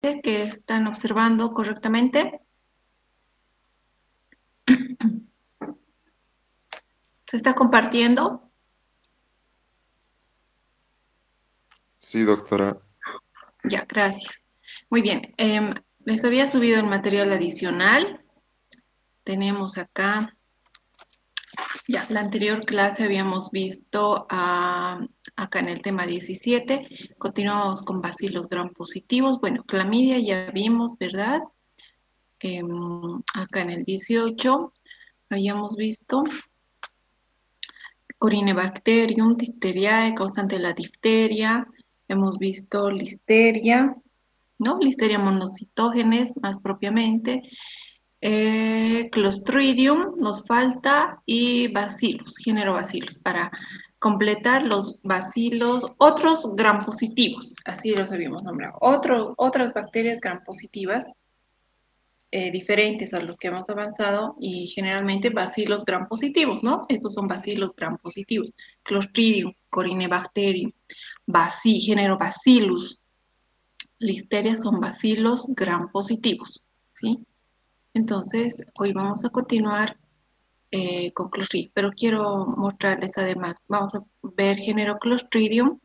que están observando correctamente. ¿Se está compartiendo? Sí, doctora. Ya, gracias. Muy bien. Les había subido el material adicional. Tenemos acá, ya, la anterior clase habíamos visto acá en el tema 17. Continuamos con bacilos gram positivos. Bueno, clamidia ya vimos, ¿verdad? Acá en el 18 habíamos visto Corynebacterium, difteriae, causante de la difteria. Hemos visto listeria, ¿no? Listeria monocitógenes, más propiamente. Clostridium nos falta y bacillus, género bacillus, para completar los bacilos, otros gram positivos, así los habíamos nombrado, otras bacterias gram positivas diferentes a los que hemos avanzado y generalmente bacilos gram positivos, ¿no? Estos son bacilos gram positivos. Clostridium, Corynebacterium, género Bacillus, Listeria son bacilos gram positivos, ¿sí? Entonces, hoy vamos a continuar con Clostridium, pero quiero mostrarles además, vamos a ver género Clostridium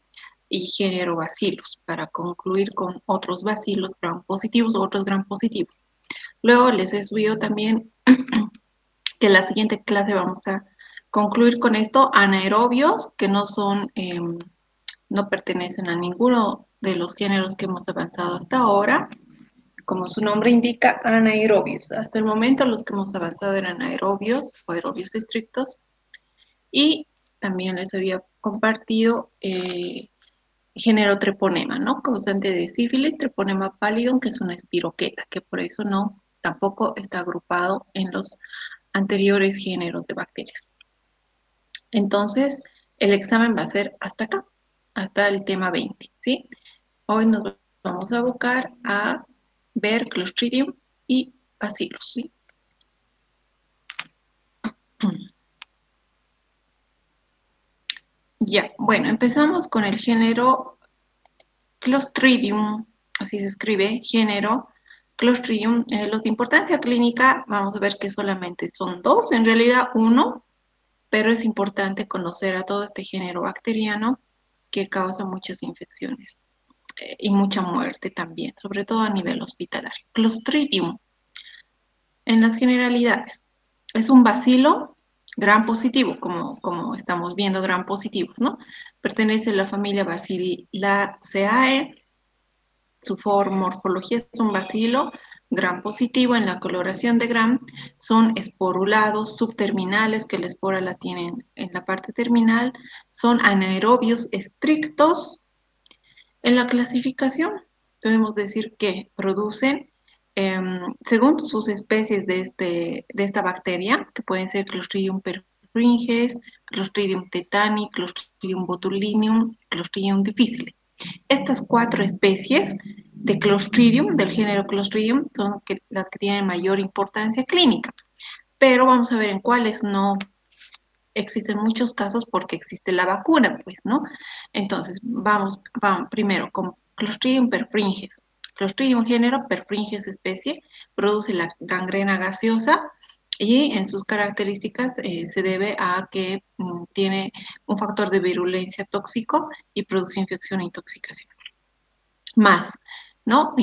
y género Bacillus para concluir con otros bacilos gram positivos, otros gram positivos. Luego les he subido también que en la siguiente clase vamos a concluir con esto, anaerobios que no son, no pertenecen a ninguno de los géneros que hemos avanzado hasta ahora. Como su nombre indica, anaerobios. Hasta el momento los que hemos avanzado eran aerobios o aerobios estrictos. Y también les había compartido género treponema, ¿no? Causante de sífilis, treponema pallidum, que es una espiroqueta, que por eso no, tampoco está agrupado en los anteriores géneros de bacterias. Entonces, el examen va a ser hasta acá, hasta el tema 20, ¿sí? Hoy nos vamos a abocar a ver Clostridium y Bacillus, ¿sí? Ya, bueno, empezamos con el género Clostridium, así se escribe, género Clostridium. Los de importancia clínica, vamos a ver que solamente son dos, en realidad uno, pero es importante conocer a todo este género bacteriano que causa muchas infecciones y mucha muerte también, sobre todo a nivel hospitalario. Clostridium, en las generalidades, es un bacilo gram positivo, como estamos viendo, gram positivos, ¿no? Pertenece a la familia Bacilliaceae. Su morfología es un bacilo gram positivo. En la coloración de gram son esporulados subterminales, que la espora la tienen en la parte terminal. Son anaerobios estrictos. En la clasificación debemos decir que producen, según sus especies de esta bacteria, que pueden ser Clostridium perfringens, Clostridium tetani, Clostridium botulinum, Clostridium difficile. Estas cuatro especies de Clostridium, del género Clostridium, son las que tienen mayor importancia clínica, pero vamos a ver en cuáles no existen muchos casos porque existe la vacuna, pues, ¿no? Entonces, vamos primero con Clostridium perfringens. Clostridium género, perfringens especie, produce la gangrena gaseosa y en sus características se debe a que tiene un factor de virulencia tóxico y produce infección e intoxicación. Más, ¿no?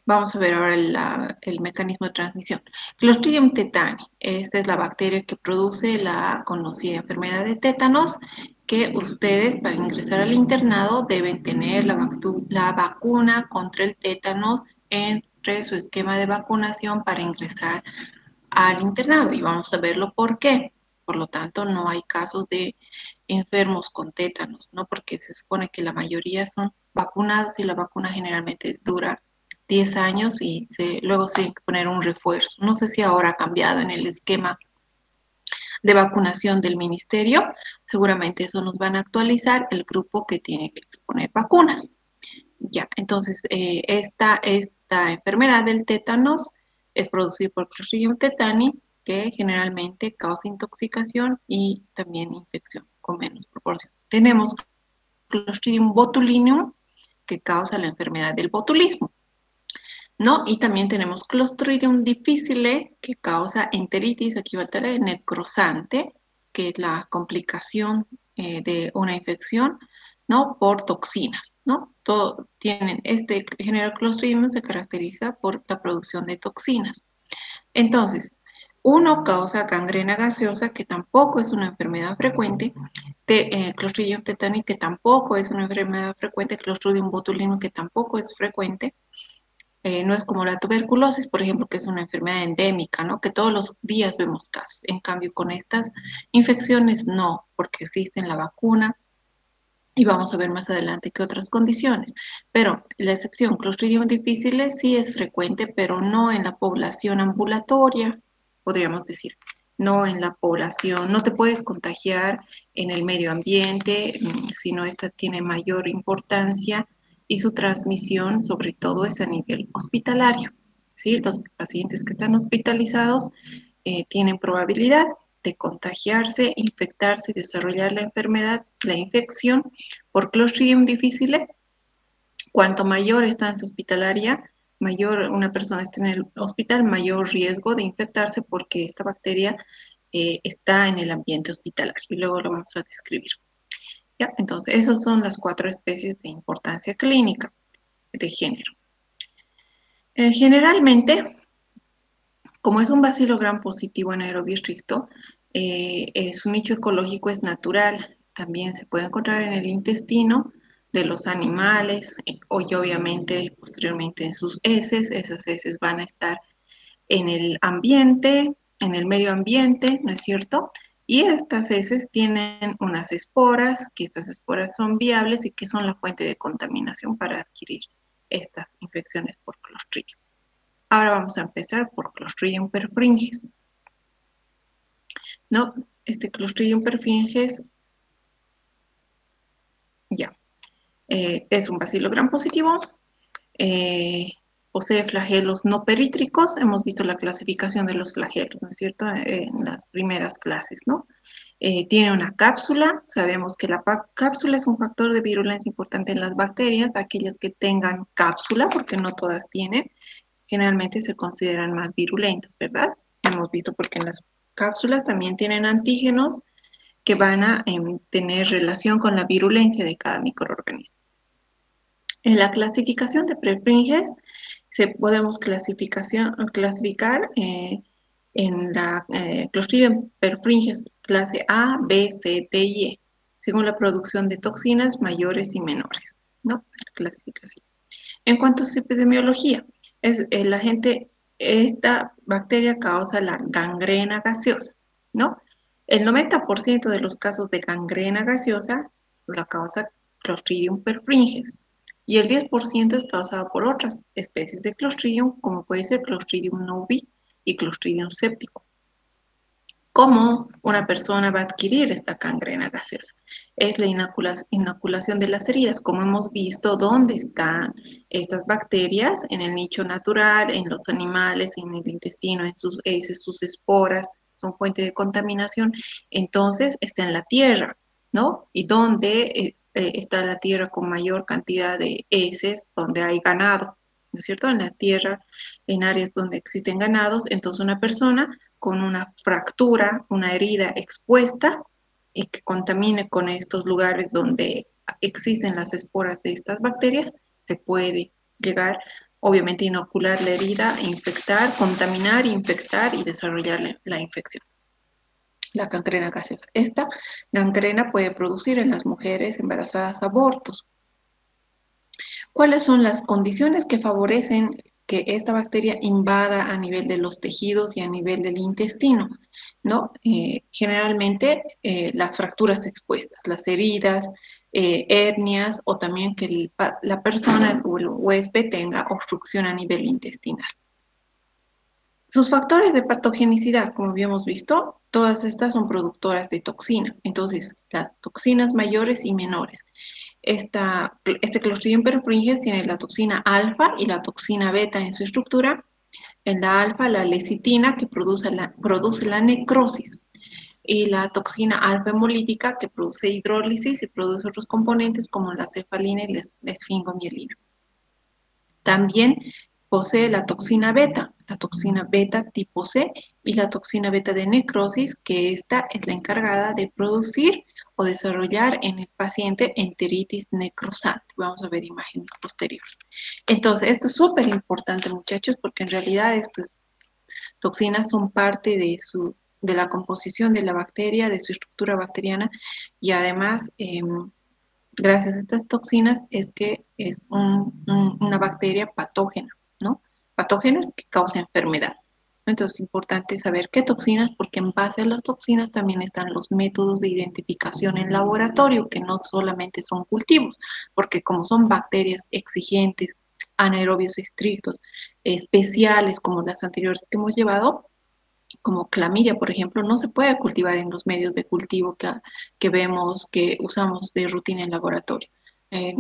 Vamos a ver ahora el mecanismo de transmisión. Clostridium tetani, esta es la bacteria que produce la conocida enfermedad de tétanos, que ustedes para ingresar al internado deben tener la vacuna contra el tétanos entre su esquema de vacunación para ingresar al internado y vamos a verlo por qué. Por lo tanto, no hay casos de enfermos con tétanos, ¿no? Porque se supone que la mayoría son vacunados y la vacuna generalmente dura 10 años y luego se tiene que poner un refuerzo. No sé si ahora ha cambiado en el esquema de vacunación del ministerio. Seguramente eso nos van a actualizar el grupo que tiene que exponer vacunas. Ya, entonces esta enfermedad del tétanos es producida por Clostridium tetani, que generalmente causa intoxicación y también infección con menos proporción. Tenemos Clostridium botulinum, que causa la enfermedad del botulismo, ¿no? Y también tenemos Clostridium difficile, que causa enteritis equivalente necrosante, que es la complicación de una infección, ¿no? Por toxinas, ¿no? Este género Clostridium se caracteriza por la producción de toxinas. Entonces, uno causa gangrena gaseosa, que tampoco es una enfermedad frecuente, Clostridium tetani, que tampoco es una enfermedad frecuente, Clostridium botulinum, que tampoco es frecuente. No es como la tuberculosis, por ejemplo, que es una enfermedad endémica, ¿no? Que todos los días vemos casos. En cambio, con estas infecciones no, porque existe la vacuna y vamos a ver más adelante qué otras condiciones. Pero la excepción, Clostridium difficile, sí es frecuente, pero no en la población ambulatoria, podríamos decir. No en la población, no te puedes contagiar en el medio ambiente, sino esta tiene mayor importancia y su transmisión sobre todo es a nivel hospitalario. ¿Sí? Los pacientes que están hospitalizados tienen probabilidad de contagiarse, infectarse y desarrollar la enfermedad, la infección por Clostridium difficile. Cuanto mayor estancia hospitalaria, mayor una persona esté en el hospital, mayor riesgo de infectarse porque esta bacteria está en el ambiente hospitalario y luego lo vamos a describir. ¿Ya? Entonces, esas son las 4 especies de importancia clínica de género. Generalmente, como es un bacilo gram positivo anaerobio estricto, su nicho ecológico es natural. También se puede encontrar en el intestino de los animales y obviamente posteriormente en sus heces. Esas heces van a estar en el ambiente, en el medio ambiente, ¿no es cierto? Y estas heces tienen unas esporas, que estas esporas son viables y que son la fuente de contaminación para adquirir estas infecciones por Clostridium. Ahora vamos a empezar por Clostridium perfringens. ¿No? Este Clostridium perfringens, ya, es un bacilo gram positivo, posee flagelos no perítricos. Hemos visto la clasificación de los flagelos, ¿no es cierto? En las primeras clases, ¿no? Tiene una cápsula. Sabemos que la cápsula es un factor de virulencia importante en las bacterias, aquellas que tengan cápsula, porque no todas tienen, generalmente se consideran más virulentas, ¿verdad? Hemos visto porque en las cápsulas también tienen antígenos que van a tener relación con la virulencia de cada microorganismo. En la clasificación de perfringens podemos clasificar en la Clostridium perfringens clase A, B, C, D y E, según la producción de toxinas mayores y menores, ¿no? Clasificación. En cuanto a su epidemiología, esta bacteria causa la gangrena gaseosa, ¿no? El 90% de los casos de gangrena gaseosa la causa Clostridium perfringens y el 10% es causado por otras especies de Clostridium, como puede ser Clostridium novi y Clostridium septicum. ¿Cómo una persona va a adquirir esta gangrena gaseosa? Es la inoculación de las heridas, como hemos visto, dónde están estas bacterias, en el nicho natural, en los animales, en el intestino, en sus heces, sus esporas, son fuente de contaminación. Entonces, está en la tierra, ¿no? Y dónde está la tierra con mayor cantidad de heces, donde hay ganado, ¿no es cierto? En la tierra, en áreas donde existen ganados, entonces una persona con una fractura, una herida expuesta y que contamine con estos lugares donde existen las esporas de estas bacterias, se puede llegar, obviamente, a inocular la herida, infectar, contaminar, infectar y desarrollar la infección. La gangrena gaseosa. Esta gangrena puede producir en las mujeres embarazadas abortos. ¿Cuáles son las condiciones que favorecen que esta bacteria invada a nivel de los tejidos y a nivel del intestino? ¿No? Generalmente las fracturas expuestas, las heridas, hernias o también que la persona o el huésped tenga obstrucción a nivel intestinal. Sus factores de patogenicidad, como habíamos visto, todas estas son productoras de toxina. Entonces, las toxinas mayores y menores. Este Clostridium perfringens tiene la toxina alfa y la toxina beta en su estructura. En la alfa, la lecitina, que produce la necrosis. y la toxina alfa-hemolítica que produce hidrólisis y produce otros componentes como la cefalina y la esfingomielina. También posee la toxina beta tipo C y la toxina beta de necrosis, que esta es la encargada de producir o desarrollar en el paciente enteritis necrosante. Vamos a ver imágenes posteriores. Entonces, esto es súper importante, muchachos, porque en realidad estas toxinas son parte de la composición de la bacteria, de su estructura bacteriana, y además gracias a estas toxinas es que es una bacteria patógena, ¿no? Patógenas que causa enfermedad. Entonces es importante saber qué toxinas, porque en base a las toxinas también están los métodos de identificación en laboratorio, que no solamente son cultivos, porque como son bacterias exigentes, anaerobios estrictos, especiales como las anteriores que hemos llevado, como clamidia, por ejemplo, no se puede cultivar en los medios de cultivo que vemos, que usamos de rutina en laboratorio,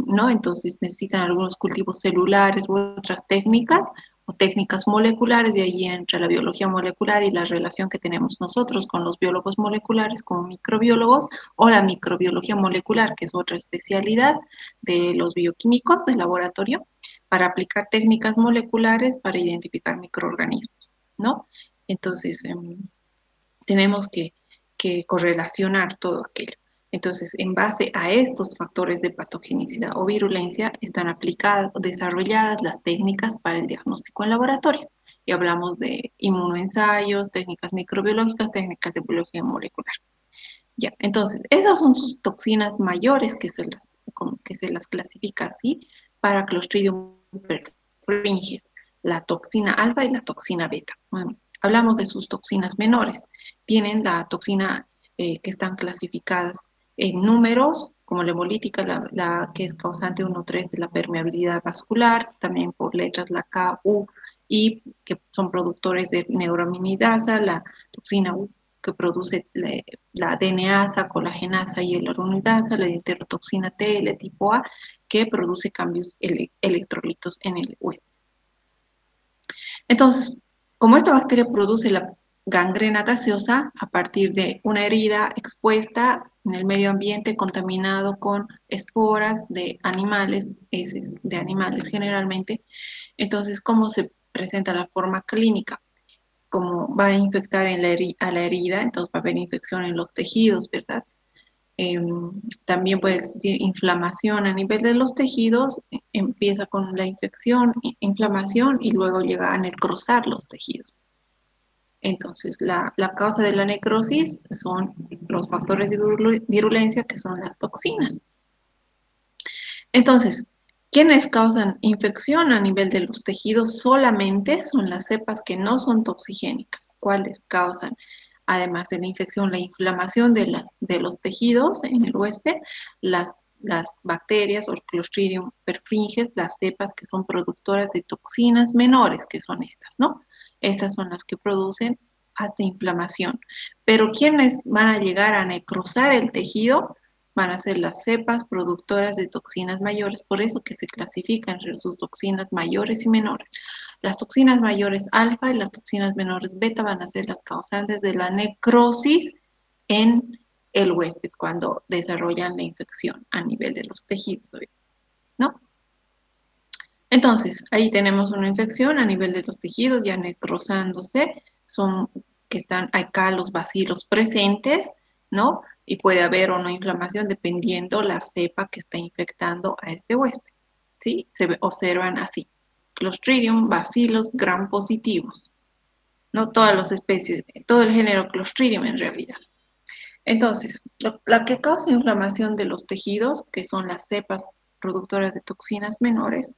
¿no? Entonces necesitan algunos cultivos celulares u otras técnicas o técnicas moleculares, de ahí entra la biología molecular y la relación que tenemos nosotros con los biólogos moleculares como microbiólogos, o la microbiología molecular, que es otra especialidad de los bioquímicos del laboratorio, para aplicar técnicas moleculares para identificar microorganismos, ¿no? Entonces, tenemos que correlacionar todo aquello. Entonces, en base a estos factores de patogenicidad o virulencia, están aplicadas o desarrolladas las técnicas para el diagnóstico en laboratorio. Y hablamos de inmunoensayos, técnicas microbiológicas, técnicas de biología molecular. Ya, entonces, esas son sus toxinas mayores que se las clasifica así para Clostridium perfringens, la toxina alfa y la toxina beta. Bueno, hablamos de sus toxinas menores. Tienen la toxina que están clasificadas en números, como la hemolítica, la que es causante 1,3 de la permeabilidad vascular, también por letras la K, U, I, que son productores de neuraminidasa, la toxina U que produce la DNasa, colagenasa y hialuronidasa, la enterotoxina TL tipo A, que produce cambios electrolitos en el hueso. Entonces, como esta bacteria produce la gangrena gaseosa a partir de una herida expuesta en el medio ambiente contaminado con esporas de animales, heces de animales generalmente, entonces, ¿cómo se presenta la forma clínica? Como va a infectar a la herida, entonces va a haber infección en los tejidos, ¿verdad? También puede existir inflamación a nivel de los tejidos, empieza con la infección, inflamación y luego llega a necrosar los tejidos. Entonces, la causa de la necrosis son los factores de virulencia, que son las toxinas. Entonces, ¿quiénes causan infección a nivel de los tejidos? Solamente son las cepas que no son toxigénicas. ¿Cuáles causan, además de la infección, la inflamación de los tejidos en el huésped? Las bacterias o Clostridium perfringens, las cepas que son productoras de toxinas menores, que son estas, ¿no? Estas son las que producen hasta inflamación. Pero ¿quiénes van a llegar a necrosar el tejido? Van a ser las cepas productoras de toxinas mayores, por eso que se clasifican entre sus toxinas mayores y menores. Las toxinas mayores alfa y las toxinas menores beta van a ser las causantes de la necrosis en el huésped cuando desarrollan la infección a nivel de los tejidos, ¿no? Entonces, ahí tenemos una infección a nivel de los tejidos ya necrosándose, son que están acá los bacilos presentes, ¿no? Y puede haber o no inflamación dependiendo la cepa que está infectando a este huésped, ¿sí? Se observan así. Clostridium, bacilos gram positivos, no todas las especies, todo el género Clostridium en realidad. Entonces, la que causa inflamación de los tejidos, que son las cepas productoras de toxinas menores,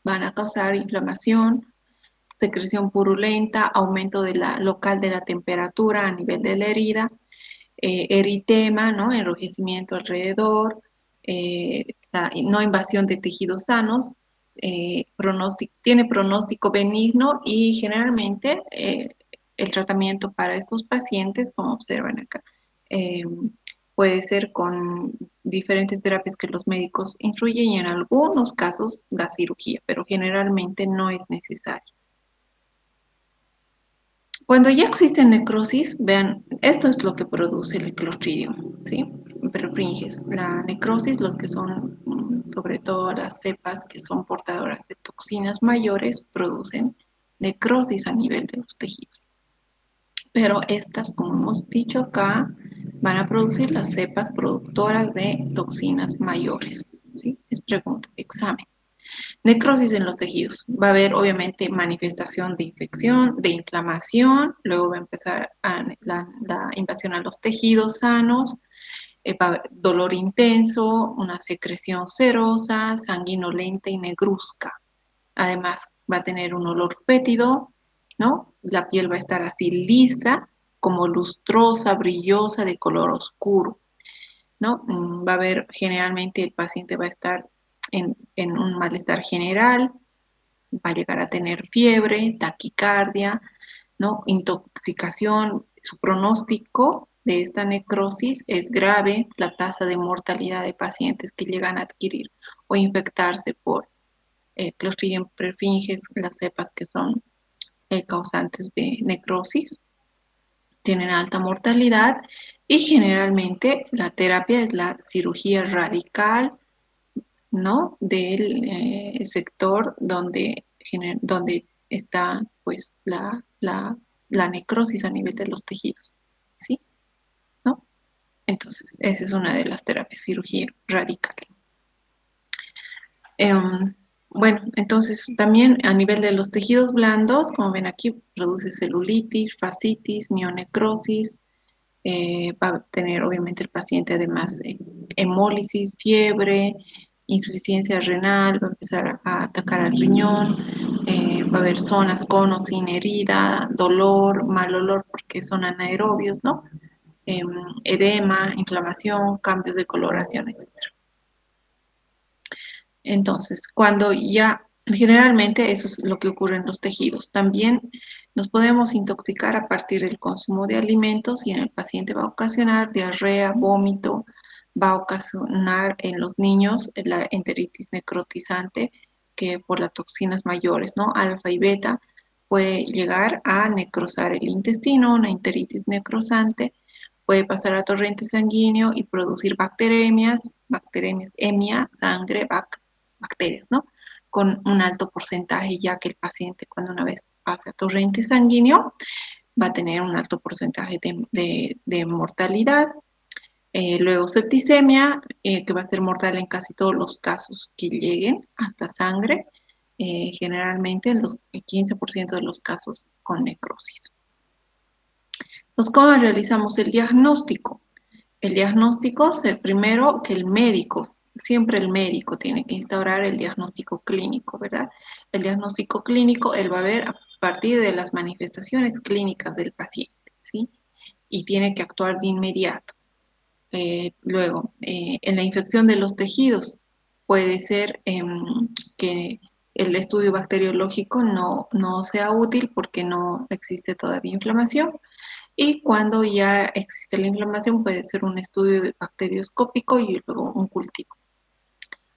van a causar inflamación, secreción purulenta, aumento local de la temperatura a nivel de la herida, eritema, ¿no? Enrojecimiento alrededor, no invasión de tejidos sanos, tiene pronóstico benigno y generalmente el tratamiento para estos pacientes, como observan acá, eh, puede ser con diferentes terapias que los médicos instruyen y en algunos casos la cirugía, pero generalmente no es necesaria. Cuando ya existe necrosis, vean, esto es lo que produce el Clostridium, ¿sí? Perfringens. La necrosis, los que son, sobre todo las cepas que son portadoras de toxinas mayores, producen necrosis a nivel de los tejidos. Pero estas, como hemos dicho acá, van a producir las cepas productoras de toxinas mayores, ¿sí? Es pregunta, examen. Necrosis en los tejidos. Va a haber obviamente manifestación de infección, de inflamación, luego va a empezar la invasión a los tejidos sanos, va a haber dolor intenso, una secreción serosa, sanguinolenta y negruzca. Además va a tener un olor fétido, ¿no? La piel va a estar así lisa, como lustrosa, brillosa, de color oscuro, ¿no? Va a haber, generalmente el paciente va a estar en un malestar general, va a llegar a tener fiebre, taquicardia, ¿no? Intoxicación. Su pronóstico de esta necrosis es grave. La tasa de mortalidad de pacientes que llegan a adquirir o infectarse por Clostridium perfringens, las cepas que son causantes de necrosis, tienen alta mortalidad y generalmente la terapia es la cirugía radical, ¿no? Del sector donde está pues la necrosis a nivel de los tejidos, ¿sí? ¿No? Entonces, esa es una de las terapias, cirugía radical. Em, bueno, entonces también a nivel de los tejidos blandos, como ven aquí, produce celulitis, fascitis, mionecrosis, va a tener obviamente el paciente además hemólisis, fiebre, insuficiencia renal, va a empezar a atacar al riñón, va a haber zonas con o sin herida, dolor, mal olor porque son anaerobios, ¿no? Edema, inflamación, cambios de coloración, etc. Entonces, cuando ya, generalmente eso es lo que ocurre en los tejidos. También nos podemos intoxicar a partir del consumo de alimentos y en el paciente va a ocasionar diarrea, vómito, va a ocasionar en los niños la enteritis necrotizante que por las toxinas mayores, ¿no? Alfa y beta, puede llegar a necrosar el intestino, una enteritis necrosante, puede pasar a torrente sanguíneo y producir bacteremias, hemia, sangre, bacterias, ¿no? Con un alto porcentaje, ya que el paciente cuando una vez pasa a torrente sanguíneo va a tener un alto porcentaje de mortalidad. Luego septicemia, que va a ser mortal en casi todos los casos que lleguen hasta sangre, generalmente en los 15% de los casos con necrosis. Entonces, ¿cómo realizamos el diagnóstico? El diagnóstico es el primero que el médico, siempre el médico tiene que instaurar el diagnóstico clínico, ¿verdad? El diagnóstico clínico, él va a ver a partir de las manifestaciones clínicas del paciente, ¿sí? Y tiene que actuar de inmediato. Luego, en la infección de los tejidos, puede ser que el estudio bacteriológico no sea útil porque no existe todavía inflamación. Y cuando ya existe la inflamación, puede ser un estudio bacterioscópico y luego un cultivo.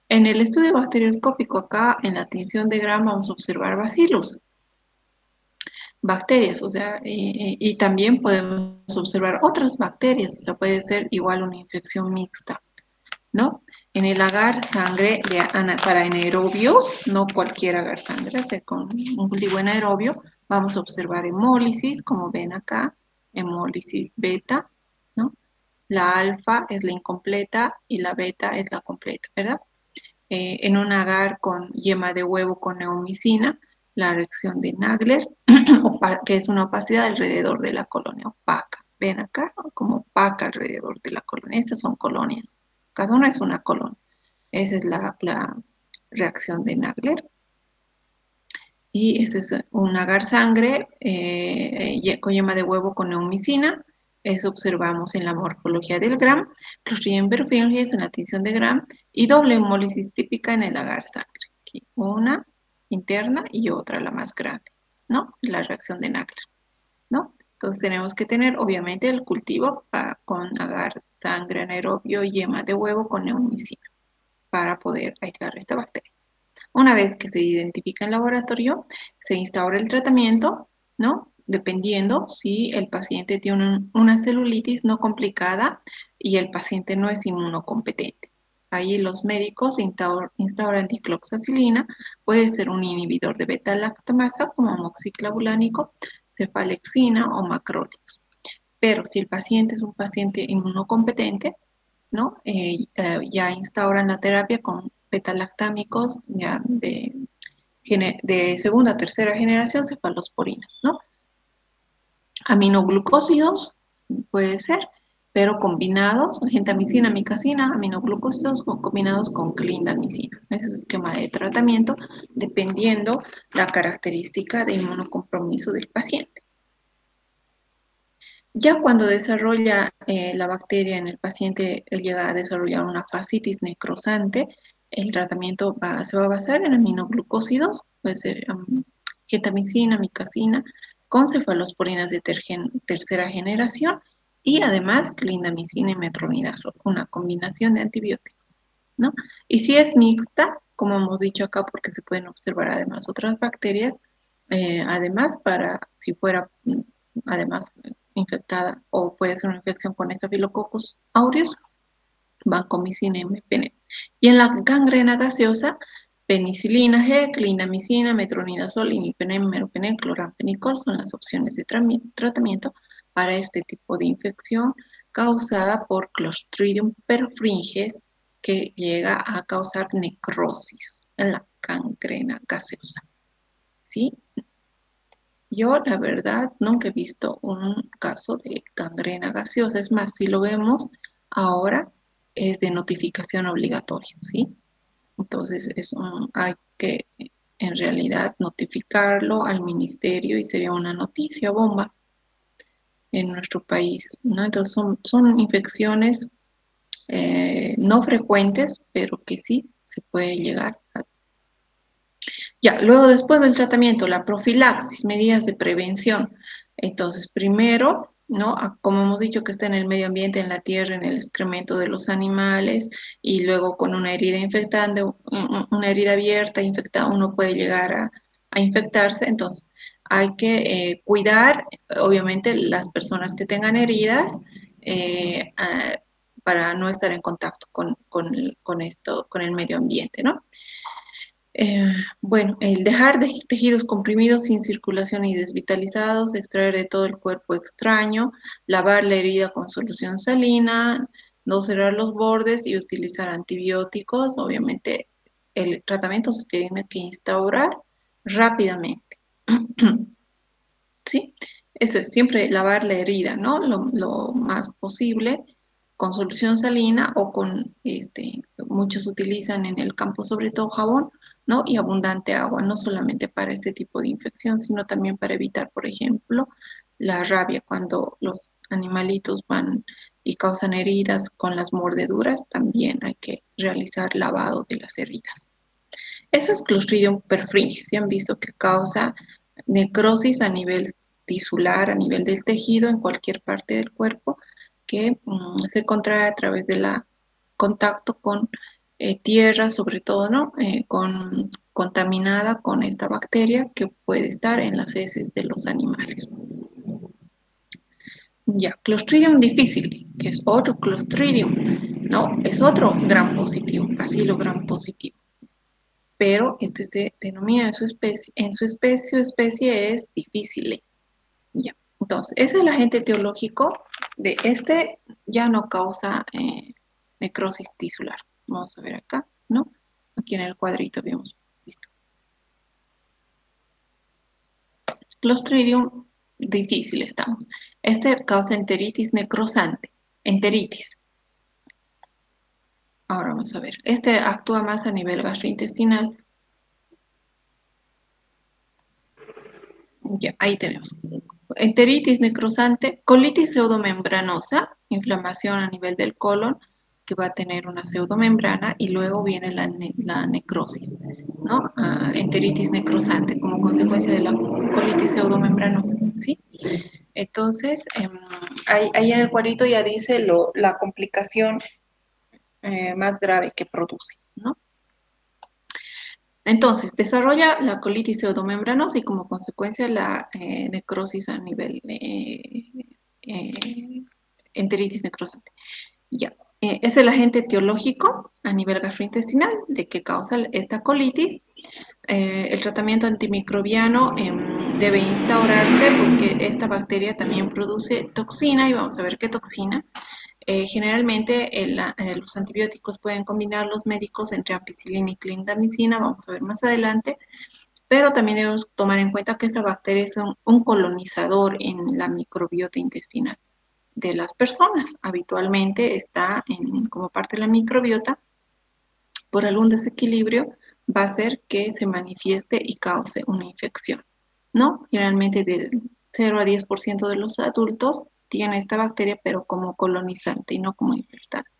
En el estudio bacterioscópico, acá en la tinción de Gram, vamos a observar bacillus, bacterias, o sea, y también podemos observar otras bacterias, o sea, puede ser igual una infección mixta, ¿no? En el agar sangre para anaerobios, no cualquier agar sangre, o sea, con un cultivo anaerobio, vamos a observar hemólisis, como ven acá, hemólisis beta, ¿no? La alfa es la incompleta y la beta es la completa, ¿verdad? En un agar con yema de huevo con neomicina, la reacción de Nagler, que es una opacidad alrededor de la colonia opaca. Ven acá, como opaca alrededor de la colonia. Estas son colonias. Cada una es una colonia. Esa es la reacción de Nagler. Y ese es un agar sangre con yema de huevo con neomicina. Eso observamos en la morfología del Gram, Clostridium perfringens en la tinción de Gram y doble hemólisis típica en el agar sangre. Aquí una interna y otra la más grande, ¿no? La reacción de Nagler, ¿no? Entonces tenemos que tener obviamente el cultivo con agar sangre anaerobio y yema de huevo con neomicina para poder aislar esta bacteria. Una vez que se identifica en laboratorio, se instaura el tratamiento, ¿no? dependiendo si el paciente tiene una celulitis no complicada y el paciente no es inmunocompetente. Ahí los médicos instauran dicloxacilina, puede ser un inhibidor de beta-lactamasa como amoxiclavulánico, cefalexina o macróleos. Pero si el paciente es un paciente inmunocompetente, ¿no? Ya instauran la terapia con beta-lactámicos ya de segunda o tercera generación, cefalosporinas, ¿no? Aminoglucósidos, puede ser, pero combinados, gentamicina, amicacina, aminoglucósidos o combinados con clindamicina. Ese es el esquema de tratamiento dependiendo la característica de inmunocompromiso del paciente. Ya cuando desarrolla la bacteria en el paciente, él llega a desarrollar una fascitis necrosante, el tratamiento se va a basar en aminoglucósidos, puede ser gentamicina, amicacina, con cefalosporinas de tercera generación y además clindamicina y metronidazol, una combinación de antibióticos, ¿no? Y si es mixta, como hemos dicho acá, porque se pueden observar además otras bacterias, además si fuera además infectada o puede ser una infección con Staphylococcus aureus, vancomicina y mepenec. Y en la gangrena gaseosa, penicilina G, clindamicina, metronidazol, imipenem, meropenem, cloramfenicol son las opciones de tratamiento para este tipo de infección causada por Clostridium perfringens que llega a causar necrosis en la gangrena gaseosa. ¿Sí? Yo, la verdad, nunca he visto un caso de gangrena gaseosa. Es más, si lo vemos ahora, es de notificación obligatoria, ¿sí? Entonces, hay que en realidad notificarlo al ministerio y sería una noticia bomba en nuestro país, ¿no? Entonces, son infecciones no frecuentes, pero que sí se puede llegar a. Ya, luego después del tratamiento, la profilaxis, medidas de prevención. Entonces, primero, ¿no? Como hemos dicho que está en el medio ambiente, en la tierra, en el excremento de los animales, y luego con una herida infectante, una herida abierta, infectada, uno puede llegar a infectarse. Entonces, hay que cuidar, obviamente, las personas que tengan heridas para no estar en contacto con el medio ambiente, ¿no? Eh, bueno, el dejar de tejidos comprimidos sin circulación y desvitalizados, extraer de todo el cuerpo extraño, lavar la herida con solución salina, no cerrar los bordes y utilizar antibióticos. Obviamente, el tratamiento se tiene que instaurar rápidamente. ¿Sí? Eso es siempre lavar la herida, ¿no? Lo más posible con solución salina o con, muchos utilizan en el campo sobre todo jabón, ¿no? Y abundante agua, no solamente para este tipo de infección, sino también para evitar, por ejemplo, la rabia cuando los animalitos van y causan heridas con las mordeduras, también hay que realizar lavado de las heridas. Eso es Clostridium perfringens. Si han visto que causa necrosis a nivel tisular, a nivel del tejido, en cualquier parte del cuerpo, que se contrae a través del contacto con tierra, sobre todo, ¿no? Contaminada con esta bacteria que puede estar en las heces de los animales. Ya, Clostridium difficile, que es otro Clostridium, ¿no? Es otro gram positivo, bacilo gram positivo, pero este se denomina en su especie es difícil. Ya. Entonces, ese es el agente etiológico de este, ya no causa necrosis tisular. Vamos a ver acá, ¿no? Aquí en el cuadrito habíamos visto. Clostridium difícil estamos. Este causa enteritis necrosante. Enteritis. Ahora vamos a ver. Este actúa más a nivel gastrointestinal. Ya, ahí tenemos. Enteritis necrosante, colitis pseudomembranosa, inflamación a nivel del colon, que va a tener una pseudomembrana y luego viene la necrosis, ¿no? Enteritis necrosante como consecuencia de la colitis pseudomembranosa, ¿sí? Entonces, ahí en el cuadrito ya dice la complicación más grave que produce, ¿no? Entonces, desarrolla la colitis pseudomembranosa y como consecuencia la necrosis a nivel eh, enteritis necrosante. Ya. Es el agente etiológico a nivel gastrointestinal de que causa esta colitis. El tratamiento antimicrobiano debe instaurarse porque esta bacteria también produce toxina y vamos a ver qué toxina. Generalmente los antibióticos pueden combinar los médicos entre ampicilina y clindamicina, vamos a ver más adelante, pero también debemos tomar en cuenta que esta bacteria es un colonizador en la microbiota intestinal de las personas. Habitualmente está como parte de la microbiota, por algún desequilibrio va a hacer que se manifieste y cause una infección, ¿no? Generalmente del 0 a 10% de los adultos tiene esta bacteria, pero como colonizante y no como infectante.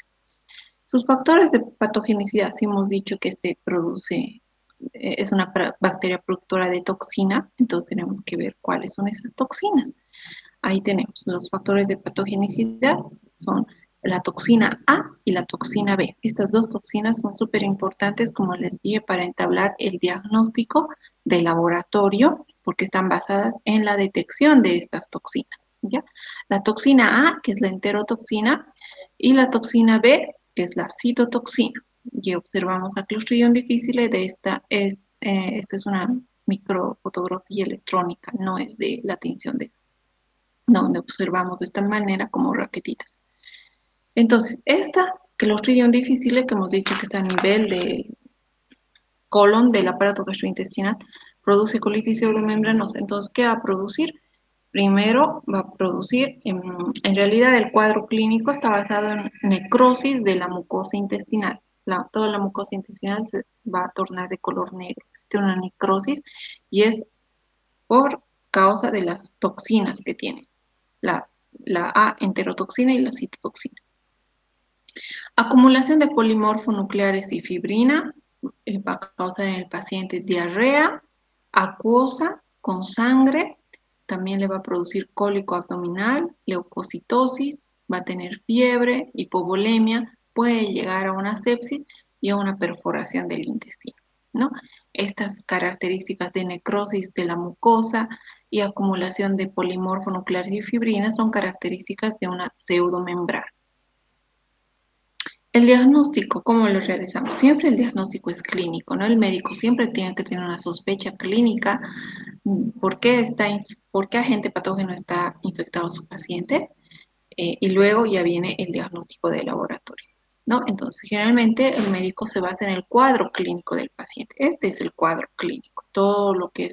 Sus factores de patogenicidad, si hemos dicho que este produce, es una bacteria productora de toxina, entonces tenemos que ver cuáles son esas toxinas. Ahí tenemos los factores de patogenicidad, son la toxina A y la toxina B. Estas dos toxinas son súper importantes, como les dije, para entablar el diagnóstico de laboratorio, porque están basadas en la detección de estas toxinas, ¿ya? La toxina A, que es la enterotoxina, y la toxina B, que es la citotoxina. Y observamos a Clostridium difficile de esta es una microfotografía electrónica, no es de la tinción de donde observamos de esta manera como raquetitas. Entonces, esta Clostridium difficile, que hemos dicho que está a nivel de colon del aparato gastrointestinal, produce colitis pseudomembranosa. Entonces, ¿qué va a producir? Primero va a producir, en realidad el cuadro clínico está basado en necrosis de la mucosa intestinal. Toda la mucosa intestinal se va a tornar de color negro. Existe una necrosis y es por causa de las toxinas que tiene la, la A enterotoxina y la citotoxina. Acumulación de polimorfo nucleares y fibrina va a causar en el paciente diarrea acuosa con sangre, también le va a producir cólico abdominal, leucocitosis, va a tener fiebre, hipovolemia, puede llegar a una sepsis y a una perforación del intestino, ¿no? Estas características de necrosis de la mucosa y acumulación de polimorfo nucleares y fibrina son características de una pseudomembrana. El diagnóstico, ¿cómo lo realizamos? Siempre el diagnóstico es clínico, ¿no? El médico siempre tiene que tener una sospecha clínica. ¿Por qué agente patógeno está infectado su paciente? Y luego ya viene el diagnóstico de laboratorio, ¿no? Entonces, generalmente el médico se basa en el cuadro clínico del paciente. Este es el cuadro clínico. Todo lo que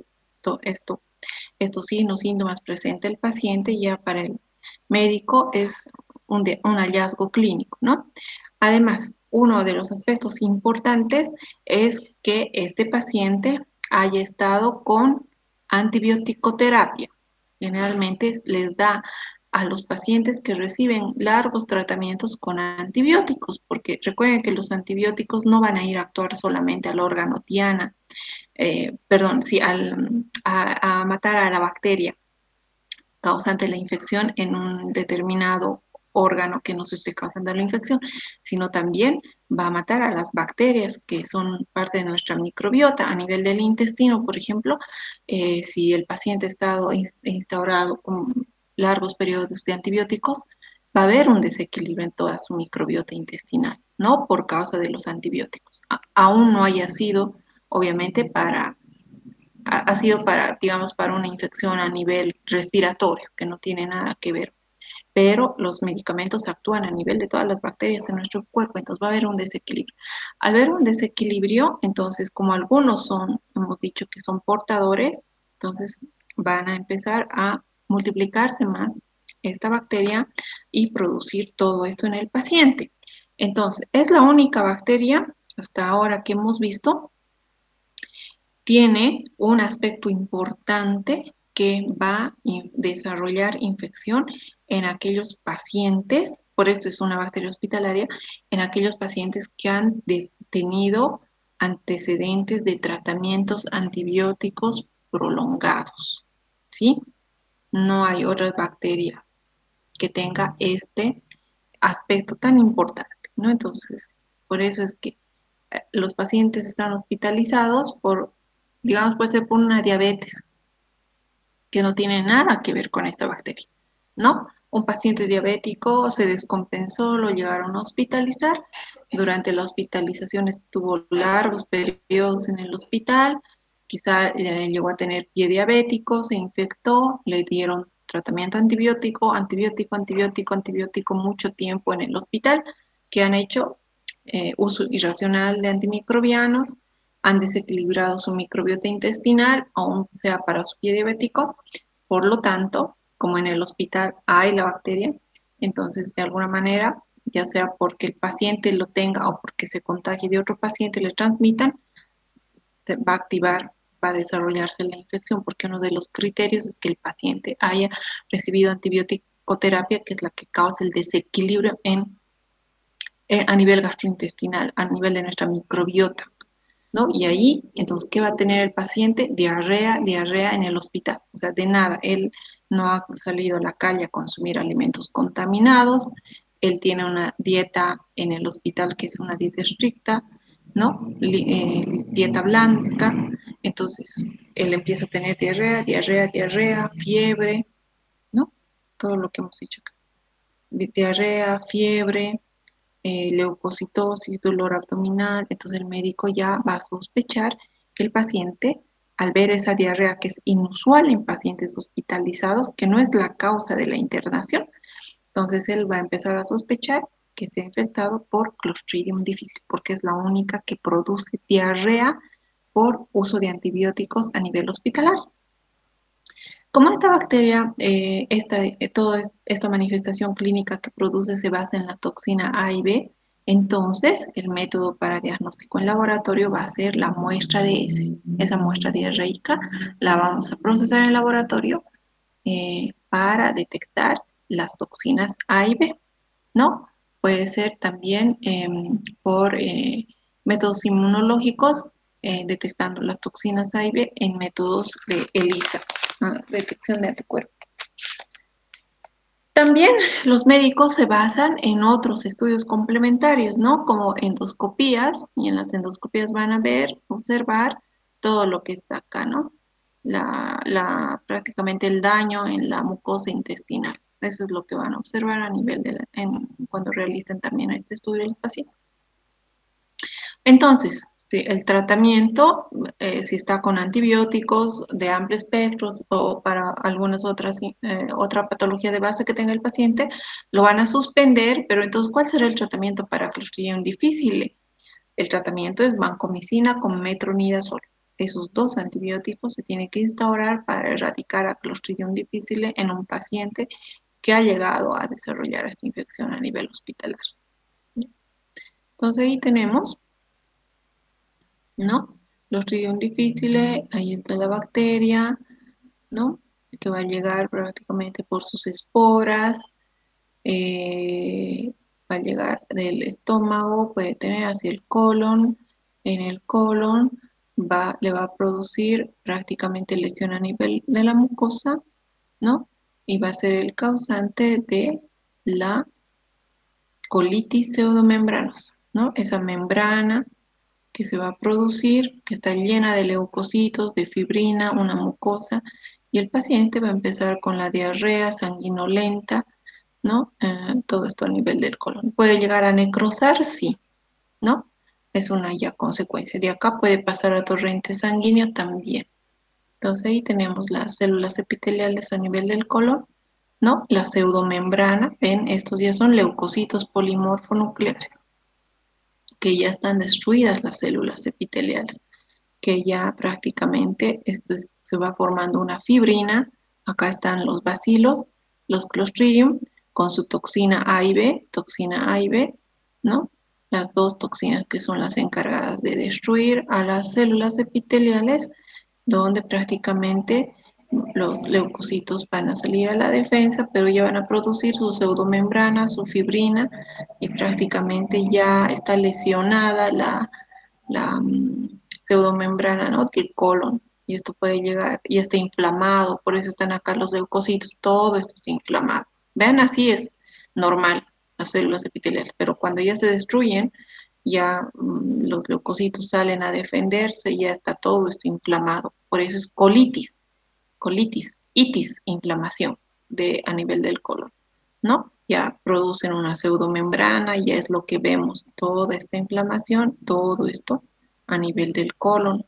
estos signos, síntomas presenta el paciente ya para el médico es un hallazgo clínico, ¿no? Además, uno de los aspectos importantes es que este paciente haya estado con antibioticoterapia. Generalmente les da a los pacientes que reciben largos tratamientos con antibióticos, porque recuerden que los antibióticos no van a ir a actuar solamente al órgano diana, perdón, sí, a matar a la bacteria causante de la infección en un determinado órgano que nos esté causando la infección, sino también va a matar a las bacterias que son parte de nuestra microbiota a nivel del intestino, por ejemplo, si el paciente ha estado instaurado con largos periodos de antibióticos, va a haber un desequilibrio en toda su microbiota intestinal, ¿no? Por causa de los antibióticos. Aún no haya sido, obviamente, ha sido para, digamos, para una infección a nivel respiratorio, que no tiene nada que ver, pero los medicamentos actúan a nivel de todas las bacterias en nuestro cuerpo, entonces va a haber un desequilibrio. Al haber un desequilibrio, entonces como algunos son, hemos dicho que son portadores, entonces van a empezar a multiplicarse más esta bacteria y producir todo esto en el paciente. Entonces, es la única bacteria hasta ahora que hemos visto tiene un aspecto importante que va a desarrollar infección en aquellos pacientes, por esto es una bacteria hospitalaria, en aquellos pacientes que han tenido antecedentes de tratamientos antibióticos prolongados, ¿sí? No hay otra bacteria que tenga este aspecto tan importante, ¿no? Entonces, por eso es que los pacientes están hospitalizados por, digamos, puede ser por una diabetes, que no tiene nada que ver con esta bacteria, ¿no? Un paciente diabético se descompensó, lo llegaron a hospitalizar. Durante la hospitalización estuvo largos periodos en el hospital, quizá llegó a tener pie diabético, se infectó, le dieron tratamiento antibiótico, antibiótico, antibiótico, antibiótico, mucho tiempo en el hospital, que han hecho uso irracional de antimicrobianos, han desequilibrado su microbiota intestinal, aún sea para su pie diabético. Por lo tanto, como en el hospital hay la bacteria, entonces de alguna manera, ya sea porque el paciente lo tenga o porque se contagie de otro paciente y le transmitan, va a activar, va a desarrollarse la infección, porque uno de los criterios es que el paciente haya recibido antibiótico-terapia, que es la que causa el desequilibrio a nivel gastrointestinal, a nivel de nuestra microbiota, ¿no? Y ahí, entonces, ¿qué va a tener el paciente? Diarrea, diarrea en el hospital. O sea, de nada, él no ha salido a la calle a consumir alimentos contaminados, él tiene una dieta en el hospital que es una dieta estricta, ¿no? Dieta blanca, entonces él empieza a tener diarrea, diarrea, diarrea, fiebre, ¿no? Todo lo que hemos dicho acá. Diarrea, fiebre, leucocitosis, dolor abdominal, entonces el médico ya va a sospechar que el paciente, al ver esa diarrea que es inusual en pacientes hospitalizados, que no es la causa de la internación, entonces él va a empezar a sospechar que se ha infectado por Clostridium difficile, porque es la única que produce diarrea por uso de antibióticos a nivel hospitalario. Como esta bacteria, toda esta manifestación clínica que produce se basa en la toxina A y B, entonces el método para diagnóstico en laboratorio va a ser la muestra de heces. Esa muestra diarreica la vamos a procesar en laboratorio para detectar las toxinas A y B, ¿no? Puede ser también por métodos inmunológicos, detectando las toxinas A y B en métodos de ELISA, ¿no? Detección de anticuerpos. También los médicos se basan en otros estudios complementarios, ¿no? Como endoscopías, y en las endoscopías van a ver, observar todo lo que está acá, ¿no? Prácticamente el daño en la mucosa intestinal. Eso es lo que van a observar a nivel cuando realicen también este estudio del paciente. Entonces, si el tratamiento, si está con antibióticos de amplio espectro o para algunas otras, otra patología de base que tenga el paciente, lo van a suspender, pero entonces, ¿cuál será el tratamiento para Clostridium difficile? El tratamiento es vancomicina con metronidazol. Esos dos antibióticos se tienen que instaurar para erradicar a Clostridium difficile en un paciente que ha llegado a desarrollar esta infección a nivel hospitalario. Entonces ahí tenemos, ¿no? Clostridium difficile, ahí está la bacteria, ¿no? Que va a llegar prácticamente por sus esporas, va a llegar del estómago, puede tener hacia el colon, en el colon le va a producir prácticamente lesión a nivel de la mucosa, ¿no? Y va a ser el causante de la colitis pseudomembranosa, ¿no? Esa membrana que se va a producir, que está llena de leucocitos, de fibrina, una mucosa, y el paciente va a empezar con la diarrea sanguinolenta, ¿no? Todo esto a nivel del colon. ¿Puede llegar a necrosar? Sí, ¿no? Es una ya consecuencia. De acá puede pasar a torrente sanguíneo también. Entonces ahí tenemos las células epiteliales a nivel del colon, ¿no? La pseudomembrana, ven, estos ya son leucocitos polimorfonucleares, que ya están destruidas las células epiteliales, que ya prácticamente se va formando una fibrina. Acá están los bacilos, los clostridium, con su toxina A y B, ¿no? Las dos toxinas que son las encargadas de destruir a las células epiteliales, donde prácticamente los leucocitos van a salir a la defensa, pero ya van a producir su pseudomembrana, su fibrina, y prácticamente ya está lesionada la pseudomembrana, ¿no? Del colon. Y esto puede llegar, y está inflamado, por eso están acá los leucocitos, todo esto está inflamado. Vean, así es normal las células epiteliales, pero cuando ya se destruyen, ya los leucocitos salen a defenderse, ya está todo esto inflamado. Por eso es colitis, itis, inflamación a nivel del colon, ¿no? Ya producen una pseudomembrana, ya es lo que vemos, toda esta inflamación, todo esto a nivel del colon,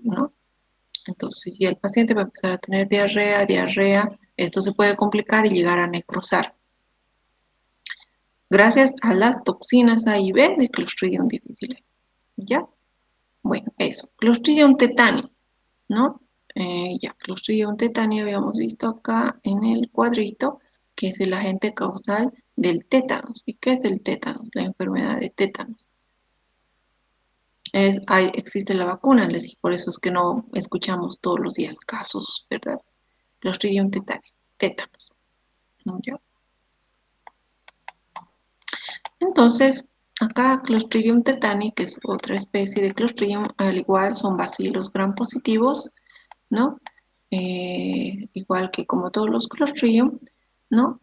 ¿no? Entonces, ya el paciente va a empezar a tener diarrea, esto se puede complicar y llegar a necrosar gracias a las toxinas A y B de Clostridium difficile. ¿Ya? Bueno, eso. Clostridium tetani, ¿no? Ya, Clostridium tetani habíamos visto acá en el cuadrito, que es el agente causal del tétanos. ¿Y qué es el tétanos? La enfermedad de tétanos. Existe la vacuna, les dije, por eso es que no escuchamos todos los días casos, ¿verdad? Clostridium tetani, tétanos. ¿Ya? Entonces, acá Clostridium tetani, que es otra especie de Clostridium, al igual son bacilos gram positivos, ¿no? Igual que como todos los Clostridium, ¿no?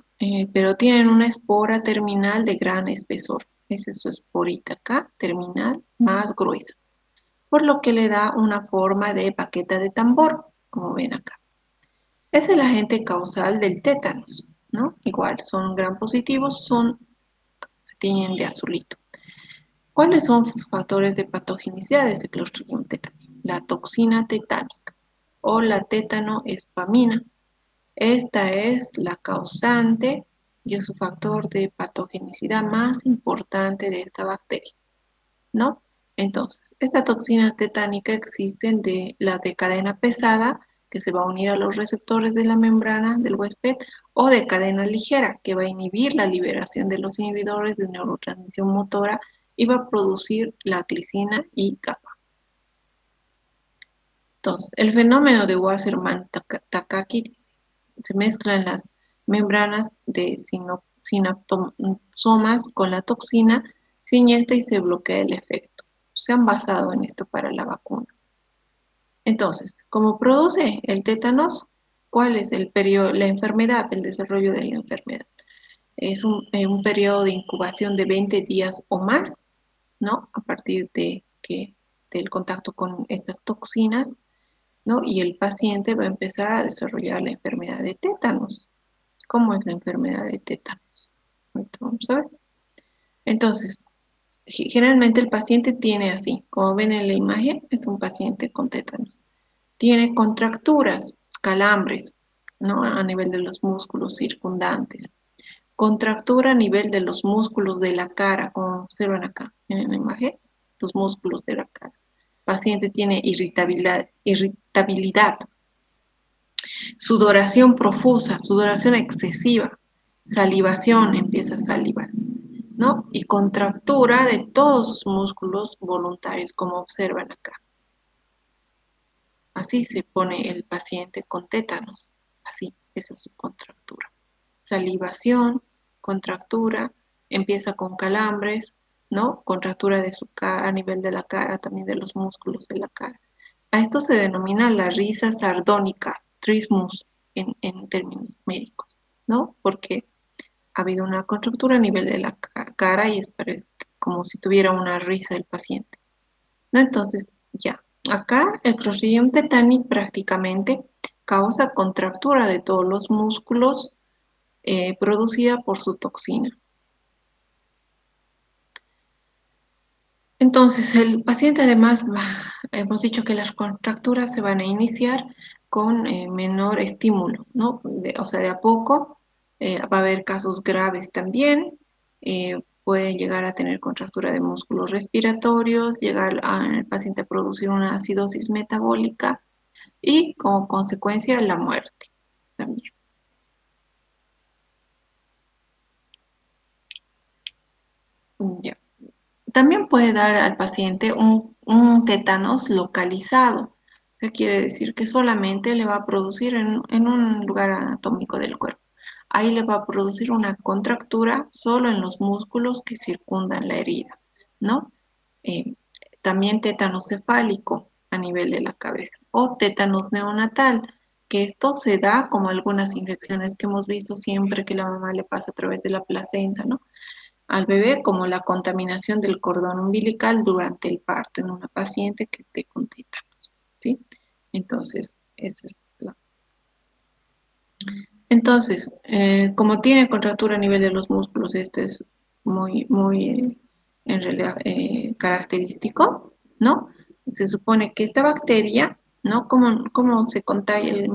Pero tienen una espora terminal de gran espesor. Esa es su esporita acá, terminal, más gruesa. Por lo que le da una forma de baqueta de tambor, como ven acá. Es el agente causal del tétanos, ¿no? Igual, son gram positivos, se tiñen de azulito. ¿Cuáles son los factores de patogenicidad de este Clostridium tetani? La toxina tetánica o la tétanoespamina. Esta es la causante y es su factor de patogenicidad más importante de esta bacteria, ¿no? Entonces, esta toxina tetánica existe de la de cadena pesada, que se va a unir a los receptores de la membrana del huésped, o de cadena ligera, que va a inhibir la liberación de los inhibidores de neurotransmisión motora y va a producir la glicina y GABA. Entonces, el fenómeno de Wassermann-Takaki se mezclan las membranas de sinaptosomas con la toxina, se inyecta y se bloquea el efecto. Se han basado en esto para la vacuna. Entonces, ¿cómo produce el tétanos? ¿Cuál es el periodo, la enfermedad, el desarrollo de la enfermedad? Es un periodo de incubación de 20 días o más, ¿no? A partir del contacto con estas toxinas, ¿no? Y el paciente va a empezar a desarrollar la enfermedad de tétanos. ¿Cómo es la enfermedad de tétanos? Ahorita vamos a ver. Entonces, generalmente el paciente tiene así, como ven en la imagen, es un paciente con tétanos. Tiene contracturas, calambres, ¿no? A nivel de los músculos circundantes. Contractura a nivel de los músculos de la cara, como observan acá en la imagen, los músculos de la cara. El paciente tiene irritabilidad, sudoración profusa, sudoración excesiva, salivación, empieza a salivar, ¿no? Y contractura de todos sus músculos voluntarios, como observan acá. Así se pone el paciente con tétanos, así, esa es su contractura. Salivación, contractura, empieza con calambres, ¿no? Contractura de su cara, a nivel de la cara, también de los músculos de la cara. A esto se denomina la risa sardónica, trismus en términos médicos, ¿no? Porque ha habido una contractura a nivel de la cara y es como si tuviera una risa el paciente, ¿no? Entonces, ya, acá el Clostridium tetani prácticamente causa contractura de todos los músculos producida por su toxina. Entonces, el paciente además, hemos dicho que las contracturas se van a iniciar con menor estímulo, ¿no? O sea, de a poco va a haber casos graves también, puede llegar a tener contractura de músculos respiratorios, llegar al paciente a producir una acidosis metabólica y como consecuencia la muerte también. Ya. También puede dar al paciente un tétanos localizado. ¿Qué quiere decir? Que solamente le va a producir en un lugar anatómico del cuerpo. Ahí le va a producir una contractura solo en los músculos que circundan la herida, ¿no? Eh, También tétanos cefálico a nivel de la cabeza o tétanos neonatal, que esto se da como algunas infecciones que hemos visto siempre que la mamá le pasa a través de la placenta, ¿no? al bebé, como la contaminación del cordón umbilical durante el parto en una paciente que esté con tétanos, ¿sí? Entonces, esa es la... Entonces, como tiene contractura a nivel de los músculos, este es muy en realidad característico, ¿no? Se supone que esta bacteria, ¿no? ¿Cómo se contagia el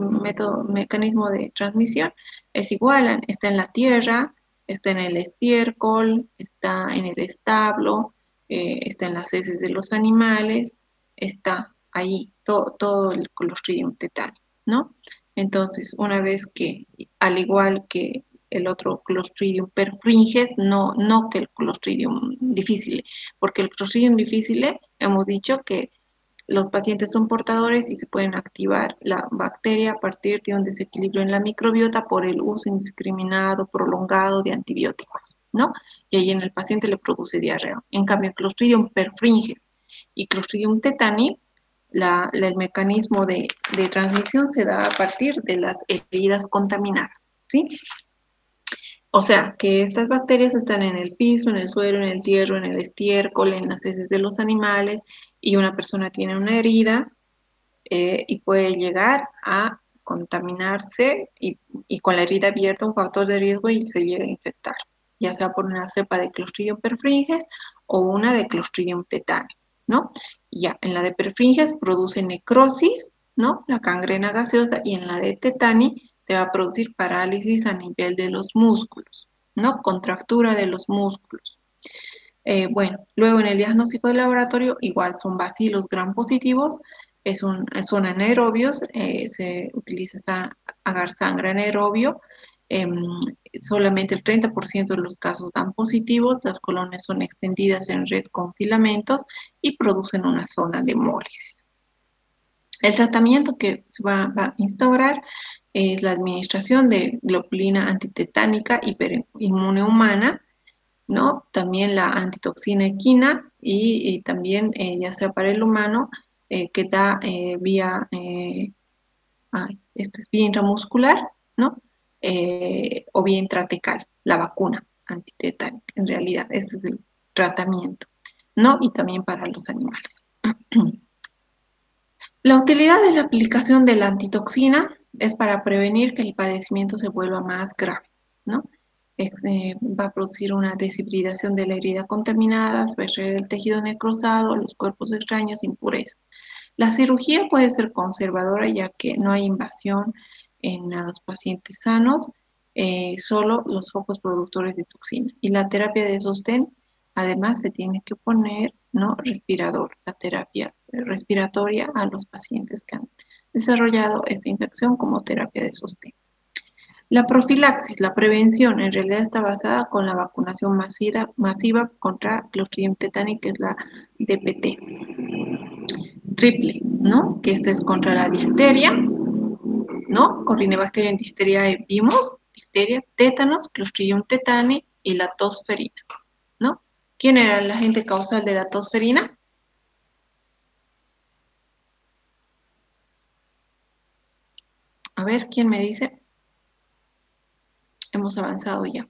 mecanismo de transmisión? Es igual, está en la tierra, está en el estiércol, está en el establo, está en las heces de los animales, está ahí todo el Clostridium tetani, ¿no? Entonces, una vez que, al igual que el otro Clostridium perfringens, no que el Clostridium difficile, porque el Clostridium difficile hemos dicho que los pacientes son portadores y se pueden activar la bacteria a partir de un desequilibrio en la microbiota por el uso indiscriminado, prolongado de antibióticos, ¿no? Y ahí en el paciente le produce diarrea. En cambio, el Clostridium perfringens y Clostridium tetani, el mecanismo de transmisión se da a partir de las heridas contaminadas, ¿sí? O sea, que estas bacterias están en el piso, en el suelo, en el tierra, en el estiércol, en las heces de los animales, y una persona tiene una herida y puede llegar a contaminarse y con la herida abierta un factor de riesgo y se llega a infectar, ya sea por una cepa de Clostridium perfringens o una de Clostridium tetani, ¿no? Ya, en la de perfringens produce necrosis, ¿no? La gangrena gaseosa, y en la de tetani te va a producir parálisis a nivel de los músculos, ¿no? Contractura de los músculos. Bueno, luego en el diagnóstico de laboratorio, igual son bacilos gram positivos, son anaerobios, se utiliza agar sangre anaerobio, eh, solamente el 30% de los casos dan positivos, las colonias son extendidas en red con filamentos y producen una zona de hemólisis. El tratamiento que se va a instaurar es la administración de globulina antitetánica hiperinmune humana, ¿no? También la antitoxina equina y también, ya sea para el humano, que da esta es vía intramuscular, ¿no? O vía intratecal, la vacuna antitetánica, en realidad, ese es el tratamiento, ¿no? Y también para los animales. La utilidad de la aplicación de la antitoxina es para prevenir que el padecimiento se vuelva más grave, ¿no? Va a producir una deshibridación de la herida contaminada, barrer el tejido necrosado, los cuerpos extraños, impurezas. La cirugía puede ser conservadora ya que no hay invasión en los pacientes sanos, solo los focos productores de toxina. Y la terapia de sostén, además, se tiene que poner, ¿no? Respirador, la terapia respiratoria a los pacientes que han desarrollado esta infección como terapia de sostén. La profilaxis, la prevención, en realidad está basada con la vacunación masiva contra Clostridium tetani, que es la DPT triple, ¿no? Que esta es contra la difteria, ¿no? Corynebacterium en difteria vimos, difteria, tétanos, Clostridium tetani y la tosferina, ¿no? ¿Quién era el agente causal de la tosferina? A ver, ¿quién me dice? Hemos avanzado ya.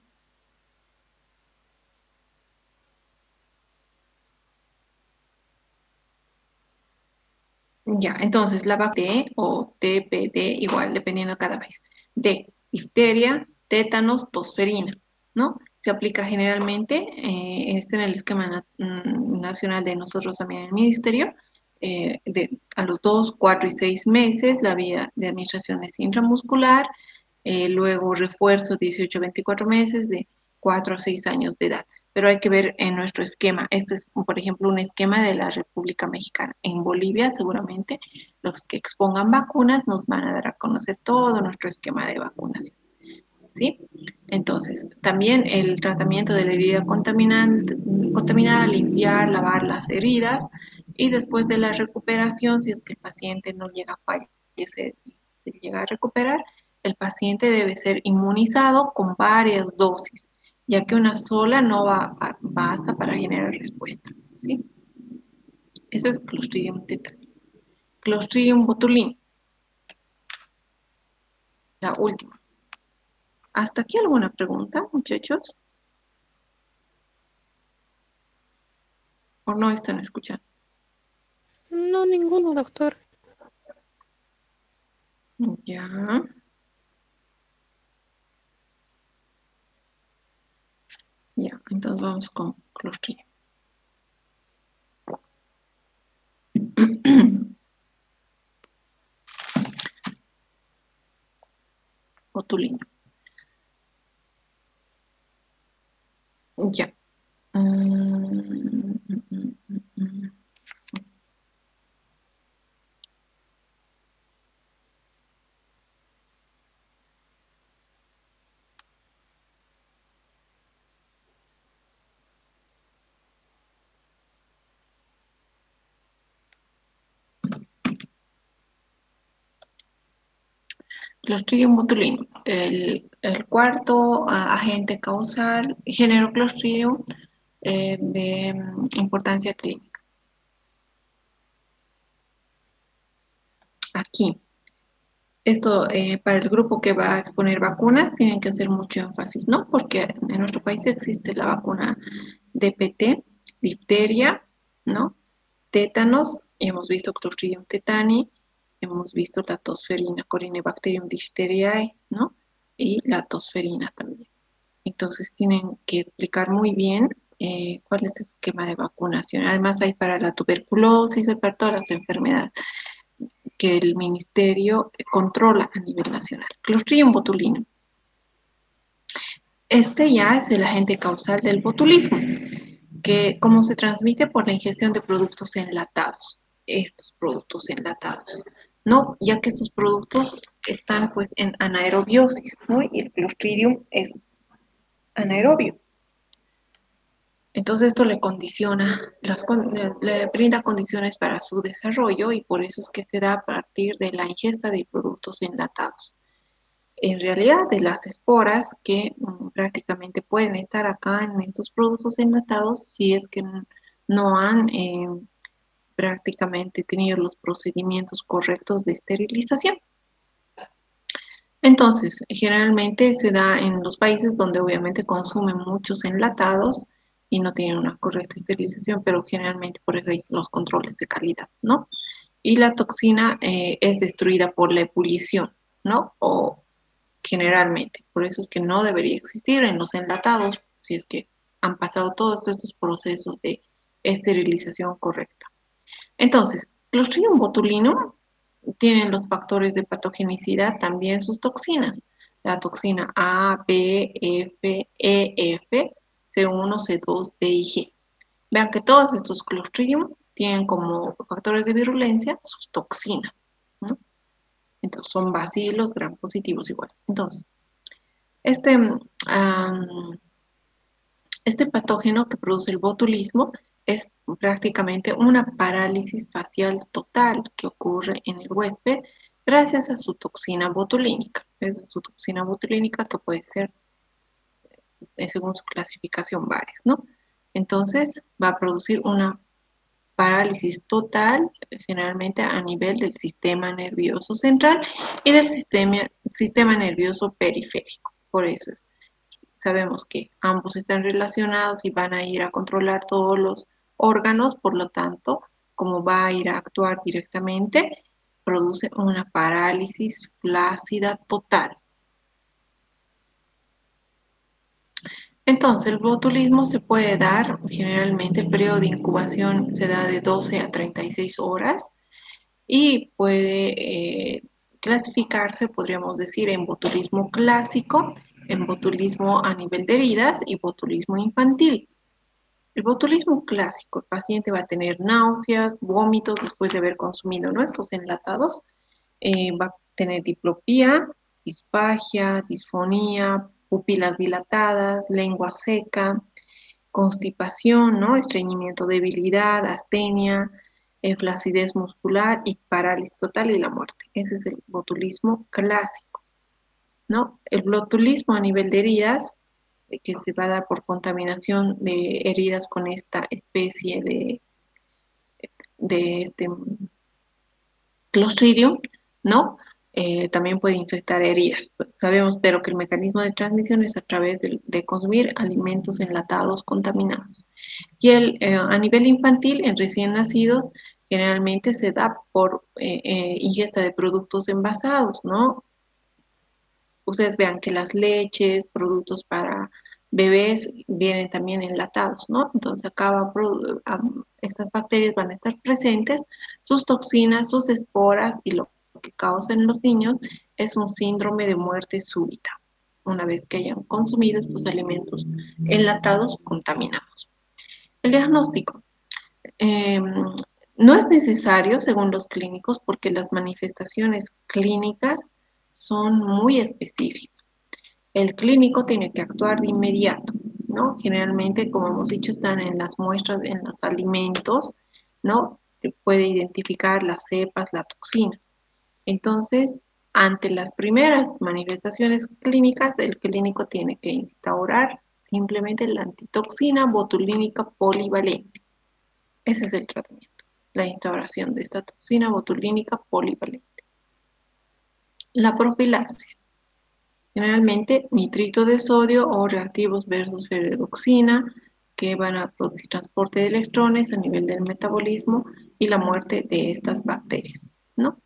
Ya, entonces la bacteria o TPD, igual, dependiendo de cada país. D, difteria, tétanos, tosferina, ¿no? Se aplica generalmente, en el esquema nacional de nosotros también en el ministerio, a los 2, 4 y 6 meses, la vía de administración es intramuscular, luego refuerzo 18 a 24 meses de 4 a 6 años de edad. Pero hay que ver en nuestro esquema. Este es, por ejemplo, un esquema de la República Mexicana. En Bolivia, seguramente, los que expongan vacunas nos van a dar a conocer todo nuestro esquema de vacunación, ¿sí? Entonces, también el tratamiento de la herida contaminada, limpiar, lavar las heridas, y después de la recuperación, si es que el paciente no llega a fallecer y se llega a recuperar, el paciente debe ser inmunizado con varias dosis, ya que una sola no basta para generar respuesta, ¿sí? Eso es Clostridium tetani. Clostridium botulinum, la última. ¿Hasta aquí alguna pregunta, muchachos? ¿O no están escuchando? No, ninguno, doctor. Ya. Ya, entonces vamos con Clostridium. Botulino. Ya. Clostridium botulinum. El cuarto agente causal, género Clostridium, de importancia clínica. Aquí. Esto para el grupo que va a exponer vacunas tienen que hacer mucho énfasis, ¿no? Porque en nuestro país existe la vacuna DPT, difteria, ¿no? Tétanos, hemos visto Clostridium tetani, hemos visto la tosferina, Corynebacterium diphtheriae, ¿no? Y la tosferina también. Entonces tienen que explicar muy bien cuál es el esquema de vacunación. Además hay para la tuberculosis, hay para todas las enfermedades que el ministerio controla a nivel nacional. Clostridium botulinum. Este ya es el agente causal del botulismo, que como se transmite por la ingestión de productos enlatados, estos productos enlatados, ¿no? Ya que estos productos están pues en anaerobiosis, ¿no? Y el Clostridium es anaerobio. Entonces esto le condiciona, le brinda condiciones para su desarrollo y por eso es que se da a partir de la ingesta de productos enlatados. En realidad de las esporas que prácticamente pueden estar acá en estos productos enlatados si es que no han prácticamente tenido los procedimientos correctos de esterilización. Entonces, generalmente se da en los países donde obviamente consumen muchos enlatados y no tienen una correcta esterilización, pero generalmente por eso hay los controles de calidad, ¿no? Y la toxina es destruida por la ebullición, ¿no? O generalmente, por eso es que no debería existir en los enlatados si es que han pasado todos estos procesos de esterilización correcta. Entonces, Clostridium botulinum tienen los factores de patogenicidad, también sus toxinas. La toxina A, B, F, E, F, C1, C2, D y G. Vean que todos estos Clostridium tienen como factores de virulencia sus toxinas, ¿no? Entonces son bacilos gram positivos igual. Entonces, este, este patógeno que produce el botulismo es prácticamente una parálisis facial total que ocurre en el huésped gracias a su toxina botulínica. Es su toxina botulínica que puede ser, según su clasificación, varias, ¿no? Entonces va a producir una parálisis total, generalmente a nivel del sistema nervioso central y del sistema nervioso periférico. Por eso sabemos que ambos están relacionados y van a ir a controlar todos los órganos, por lo tanto, como va a ir a actuar directamente, produce una parálisis flácida total. Entonces, el botulismo se puede dar, generalmente el periodo de incubación se da de 12 a 36 horas y puede clasificarse, podríamos decir, en botulismo clásico, en botulismo a nivel de heridas y botulismo infantil. El botulismo clásico, el paciente va a tener náuseas, vómitos después de haber consumido nuestros enlatados, va a tener diplopía, disfagia, disfonía, pupilas dilatadas, lengua seca, constipación, ¿no? Estreñimiento, debilidad, astenia, flacidez muscular y parálisis total y la muerte. Ese es el botulismo clásico, ¿no? El botulismo a nivel de heridas, que se va a dar por contaminación de heridas con esta especie de este Clostridium, ¿no? también puede infectar heridas. Sabemos, pero que el mecanismo de transmisión es a través de consumir alimentos enlatados contaminados. Y a nivel infantil, en recién nacidos, generalmente se da por ingesta de productos envasados, ¿no? Ustedes vean que las leches, productos para bebés vienen también enlatados, ¿no? Entonces estas bacterias van a estar presentes, sus toxinas, sus esporas y lo que causan en los niños es un síndrome de muerte súbita, una vez que hayan consumido estos alimentos enlatados contaminados. El diagnóstico. Eh, no es necesario, según los clínicos, porque las manifestaciones clínicas son muy específicas. El clínico tiene que actuar de inmediato, ¿no? Generalmente, como hemos dicho, están en las muestras, en los alimentos, ¿no? Se puede identificar las cepas, la toxina. Entonces, ante las primeras manifestaciones clínicas, el clínico tiene que instaurar simplemente la antitoxina botulínica polivalente. Ese es el tratamiento, la instauración de esta toxina botulínica polivalente. La profilaxis. Generalmente nitrito de sodio o reactivos versus ferredoxina que van a producir transporte de electrones a nivel del metabolismo y la muerte de estas bacterias, ¿no?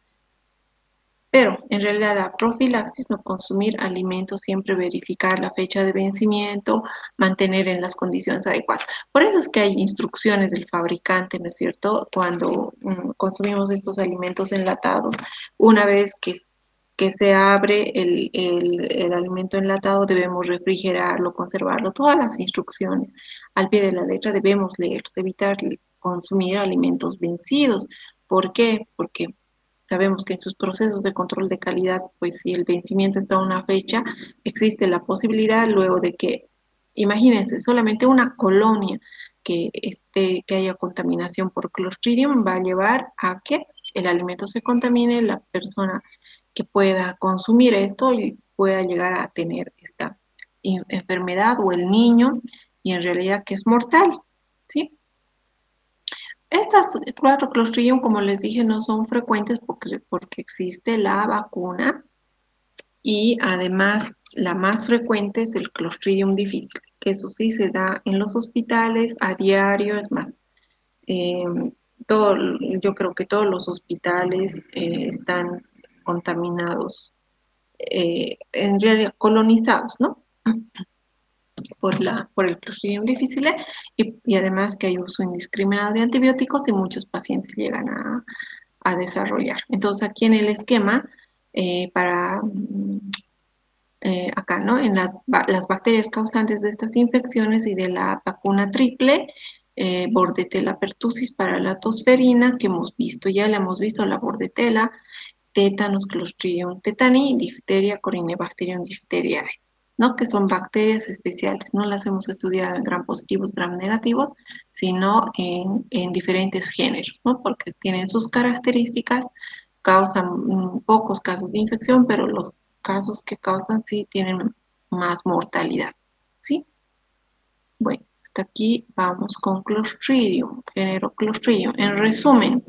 Pero en realidad la profilaxis, no consumir alimentos, siempre verificar la fecha de vencimiento, mantener en las condiciones adecuadas. Por eso es que hay instrucciones del fabricante, ¿no es cierto? Cuando consumimos estos alimentos enlatados, una vez que se abre el alimento enlatado, debemos refrigerarlo, conservarlo, todas las instrucciones al pie de la letra debemos leerlos, evitar consumir alimentos vencidos. ¿Por qué? Porque sabemos que en sus procesos de control de calidad, pues si el vencimiento está a una fecha, existe la posibilidad luego de que, imagínense, solamente una colonia que haya contaminación por Clostridium va a llevar a que el alimento se contamine, la persona que pueda consumir esto y pueda llegar a tener esta enfermedad o el niño y en realidad que es mortal, ¿sí? Estas 4 Clostridium, como les dije, no son frecuentes porque existe la vacuna y además la más frecuente es el Clostridium difficile, que eso sí se da en los hospitales a diario, es más, eh, todo, yo creo que todos los hospitales están contaminados, en realidad colonizados, ¿no? Por el Clostridium difficile y además que hay uso indiscriminado de antibióticos y muchos pacientes llegan a desarrollar. Entonces aquí en el esquema, para acá, ¿no? En las bacterias causantes de estas infecciones y de la vacuna triple, Bordetella pertussis para la tosferina, que hemos visto, ya la hemos visto, la Bordetella, tétanos, Clostridium tetani, difteria, Corynebacterium diphtheriae, ¿no? Que son bacterias especiales, no las hemos estudiado en gram positivos, gram negativos, sino en diferentes géneros, ¿no? Porque tienen sus características, causan pocos casos de infección, pero los casos que causan sí tienen más mortalidad, ¿sí? Bueno, hasta aquí vamos con Clostridium, género Clostridium. En resumen,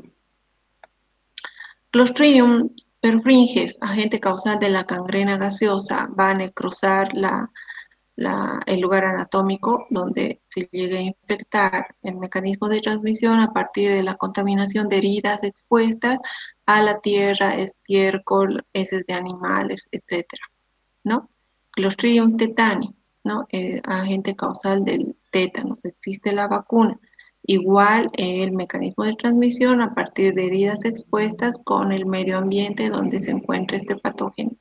Clostridium perfringens, agente causal de la gangrena gaseosa, va a necrosar el lugar anatómico donde se llegue a infectar. El mecanismo de transmisión a partir de la contaminación de heridas expuestas a la tierra, estiércol, heces de animales, etcétera, ¿no? Clostridium tetani, ¿no? Agente causal del tétanos. Existe la vacuna. Igual el mecanismo de transmisión a partir de heridas expuestas con el medio ambiente donde se encuentra este patógeno.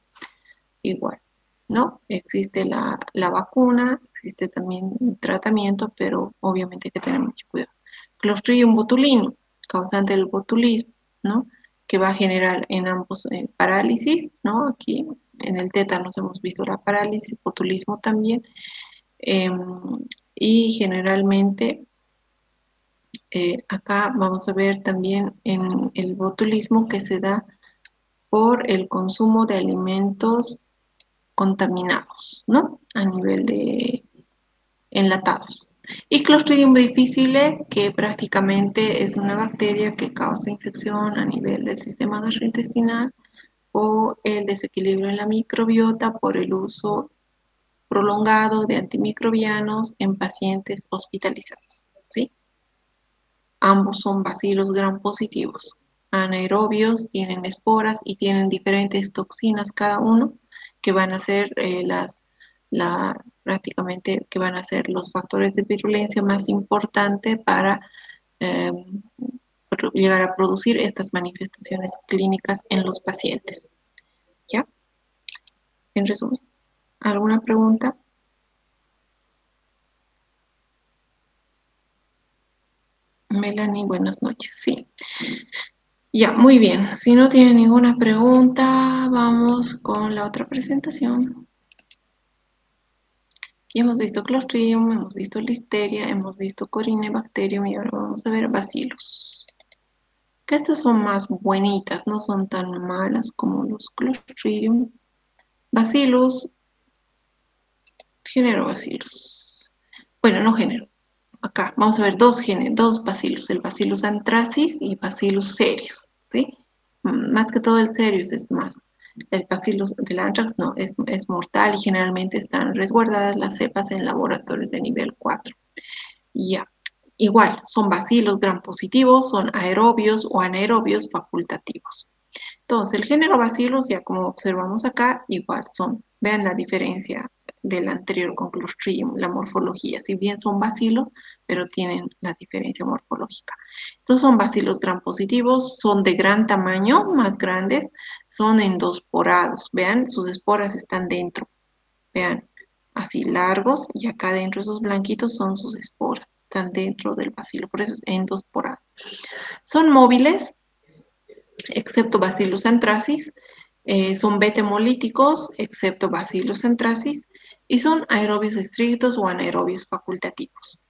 Igual, ¿no? Existe la vacuna, existe también un tratamiento, pero obviamente hay que tener mucho cuidado. Clostridium botulino, causante del botulismo, ¿no? Que va a generar en ambos parálisis, ¿no? Aquí en el tétanos hemos visto la parálisis, botulismo también, eh, y generalmente acá vamos a ver también en el botulismo que se da por el consumo de alimentos contaminados, ¿no? A nivel de enlatados. Y Clostridium difficile, que prácticamente es una bacteria que causa infección a nivel del sistema gastrointestinal, o el desequilibrio en la microbiota por el uso prolongado de antimicrobianos en pacientes hospitalizados, ¿sí? Ambos son bacilos gram positivos. Anaerobios, tienen esporas y tienen diferentes toxinas cada uno que van a ser prácticamente que van a ser los factores de virulencia más importantes para eh, llegar a producir estas manifestaciones clínicas en los pacientes. ¿Ya? En resumen, ¿alguna pregunta? Melanie, buenas noches. Sí. Ya, muy bien. Si no tiene ninguna pregunta, vamos con la otra presentación. Aquí hemos visto Clostridium, hemos visto Listeria, hemos visto Corynebacterium y ahora vamos a ver Bacillus. Que estas son más bonitas, no son tan malas como los Clostridium. Bacillus, género Bacillus. Bueno, no género. Acá vamos a ver dos Bacillus, el Bacillus anthracis y Bacillus cereus, ¿sí? Más que todo el cereus es más. El Bacillus del anthrax no, es mortal y generalmente están resguardadas las cepas en laboratorios de nivel 4. Ya, igual, son bacilos gram positivos, son aerobios o anaerobios facultativos. Entonces, el género Bacillus, ya como observamos acá, igual son. Vean la diferencia del anterior con Clostridium, la morfología. Si bien son bacilos, pero tienen la diferencia morfológica. Estos son bacilos gram positivos, son de gran tamaño, más grandes, son endosporados. Vean, sus esporas están dentro. Vean, así largos, y acá dentro esos blanquitos son sus esporas. Están dentro del bacilo, por eso es endosporado. Son móviles, excepto Bacillus anthracis, son beta-hemolíticos, excepto Bacillus anthracis, y son aerobios estrictos o anaerobios facultativos.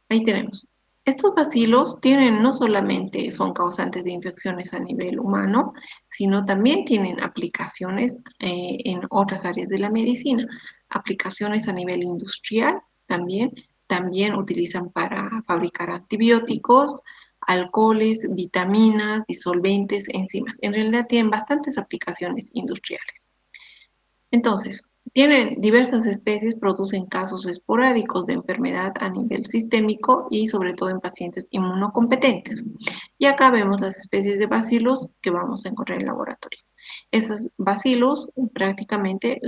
Ahí tenemos. Estos bacilos tienen, no solamente son causantes de infecciones a nivel humano, sino también tienen aplicaciones en otras áreas de la medicina, aplicaciones a nivel industrial también utilizan para fabricar antibióticos, alcoholes, vitaminas, disolventes, enzimas. En realidad tienen bastantes aplicaciones industriales. Entonces, tienen diversas especies, producen casos esporádicos de enfermedad a nivel sistémico y sobre todo en pacientes inmunocompetentes. Y acá vemos las especies de bacilos que vamos a encontrar en el laboratorio. Estos bacilos prácticamente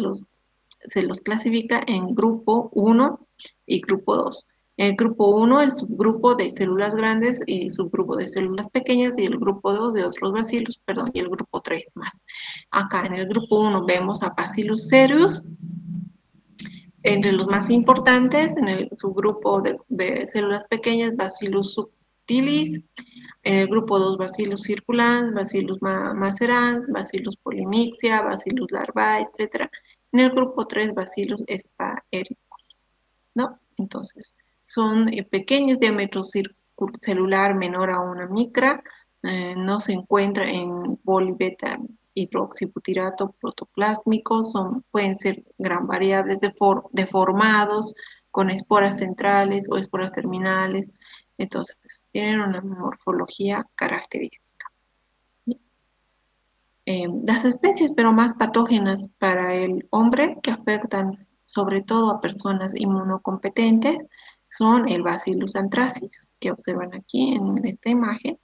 se los clasifica en grupo 1 y grupo 2. En el grupo 1, el subgrupo de células grandes y subgrupo de células pequeñas, y el grupo 2 de otros bacilos, perdón, y el grupo 3 más. Acá en el grupo 1 vemos a Bacillus cereus, entre los más importantes, en el subgrupo de células pequeñas, Bacillus subtilis, en el grupo 2, Bacillus circulans, Bacillus macerans, Bacillus polymyxia, Bacillus larvae, etc. En el grupo 3, Bacillus spaericus, ¿no? Entonces, son pequeños, diámetro celular menor a una micra, no se encuentra en polibeta hidroxibutirato protoplásmico, pueden ser gran variables deformados, con esporas centrales o esporas terminales, entonces tienen una morfología característica. Las especies pero más patógenas para el hombre que afectan sobre todo a personas inmunocompetentes son el Bacillus anthracis, que observan aquí en esta imagen.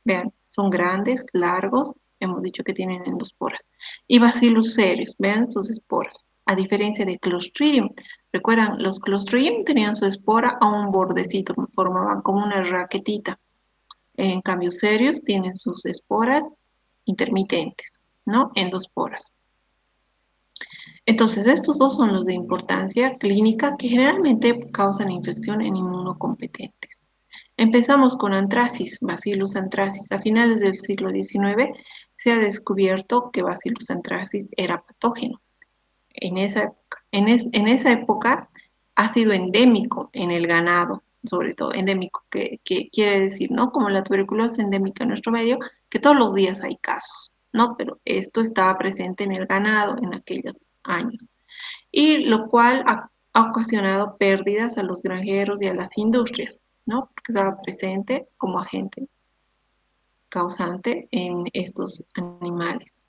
Vean, son grandes, largos, hemos dicho que tienen endosporas. Y Bacillus cereus, vean sus esporas. A diferencia de Clostridium, recuerdan, los Clostridium tenían su espora a un bordecito, formaban como una raquetita. En cambio, cereus tienen sus esporas intermitentes, ¿no? Endosporas. Entonces, estos dos son los de importancia clínica que generalmente causan infección en inmunocompetentes. Empezamos con anthracis, Bacillus anthracis. A finales del siglo XIX se ha descubierto que Bacillus anthracis era patógeno. En esa época ha sido endémico en el ganado, sobre todo endémico, que quiere decir, ¿no? Como la tuberculosis endémica en nuestro medio, que todos los días hay casos, ¿no? Pero esto estaba presente en el ganado en aquellos años, y lo cual ha ocasionado pérdidas a los granjeros y a las industrias, ¿no? Porque estaba presente como agente causante en estos animales.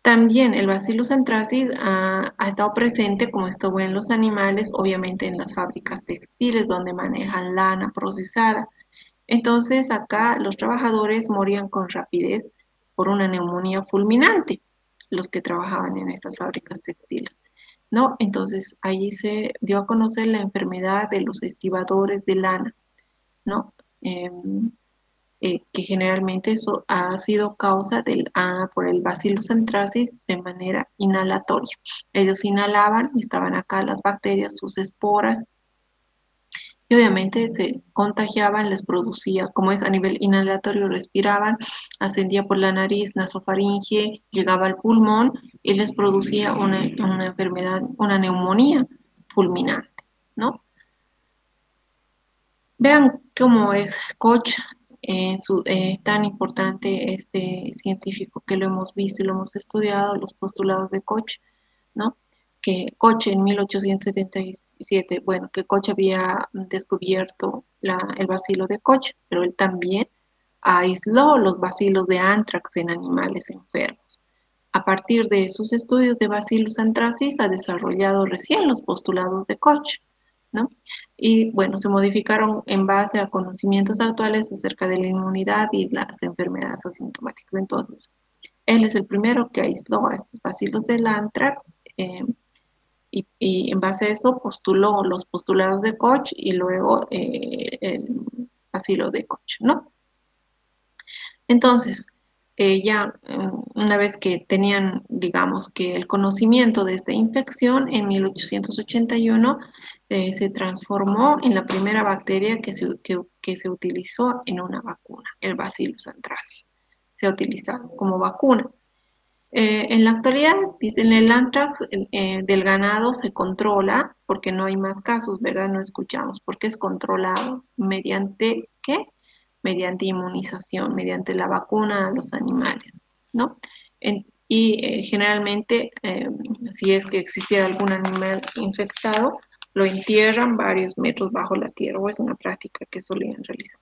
También el Bacillus anthracis ha estado presente, como estuvo en los animales, obviamente en las fábricas textiles donde manejan lana procesada. Entonces acá los trabajadores morían con rapidez por una neumonía fulminante, los que trabajaban en estas fábricas textiles, ¿no? Entonces allí se dio a conocer la enfermedad de los estibadores de lana, ¿no? Que generalmente eso ha sido causa por el Bacillus anthracis de manera inhalatoria. Ellos inhalaban, estaban acá las bacterias, sus esporas, y obviamente se contagiaban, les producía, como es a nivel inhalatorio, respiraban, ascendía por la nariz, nasofaringe, llegaba al pulmón y les producía una enfermedad, una neumonía fulminante, ¿no? Vean cómo es Koch, tan importante este científico que lo hemos visto y lo hemos estudiado, los postulados de Koch, ¿no? Que Koch en 1877, bueno, que Koch había descubierto el bacilo de Koch, pero él también aisló los bacilos de anthrax en animales enfermos. A partir de sus estudios de Bacillus anthracis ha desarrollado recién los postulados de Koch, ¿no? Y bueno, se modificaron en base a conocimientos actuales acerca de la inmunidad y las enfermedades asintomáticas. Entonces, él es el primero que aisló a estos bacilos del anthrax y en base a eso postuló los postulados de Koch y luego el bacilo de Koch, ¿no? Entonces, ya una vez que tenían, digamos, que el conocimiento de esta infección, en 1881 se transformó en la primera bacteria que se utilizó en una vacuna, el Bacillus anthracis. Se ha utilizado como vacuna. En la actualidad, dicen, el anthrax del ganado se controla porque no hay más casos, ¿verdad? No escuchamos, porque es controlado mediante, ¿qué? Mediante inmunización, mediante la vacuna a los animales, ¿no? Generalmente, si es que existiera algún animal infectado, lo entierran varios metros bajo la tierra, o es una práctica que solían realizar.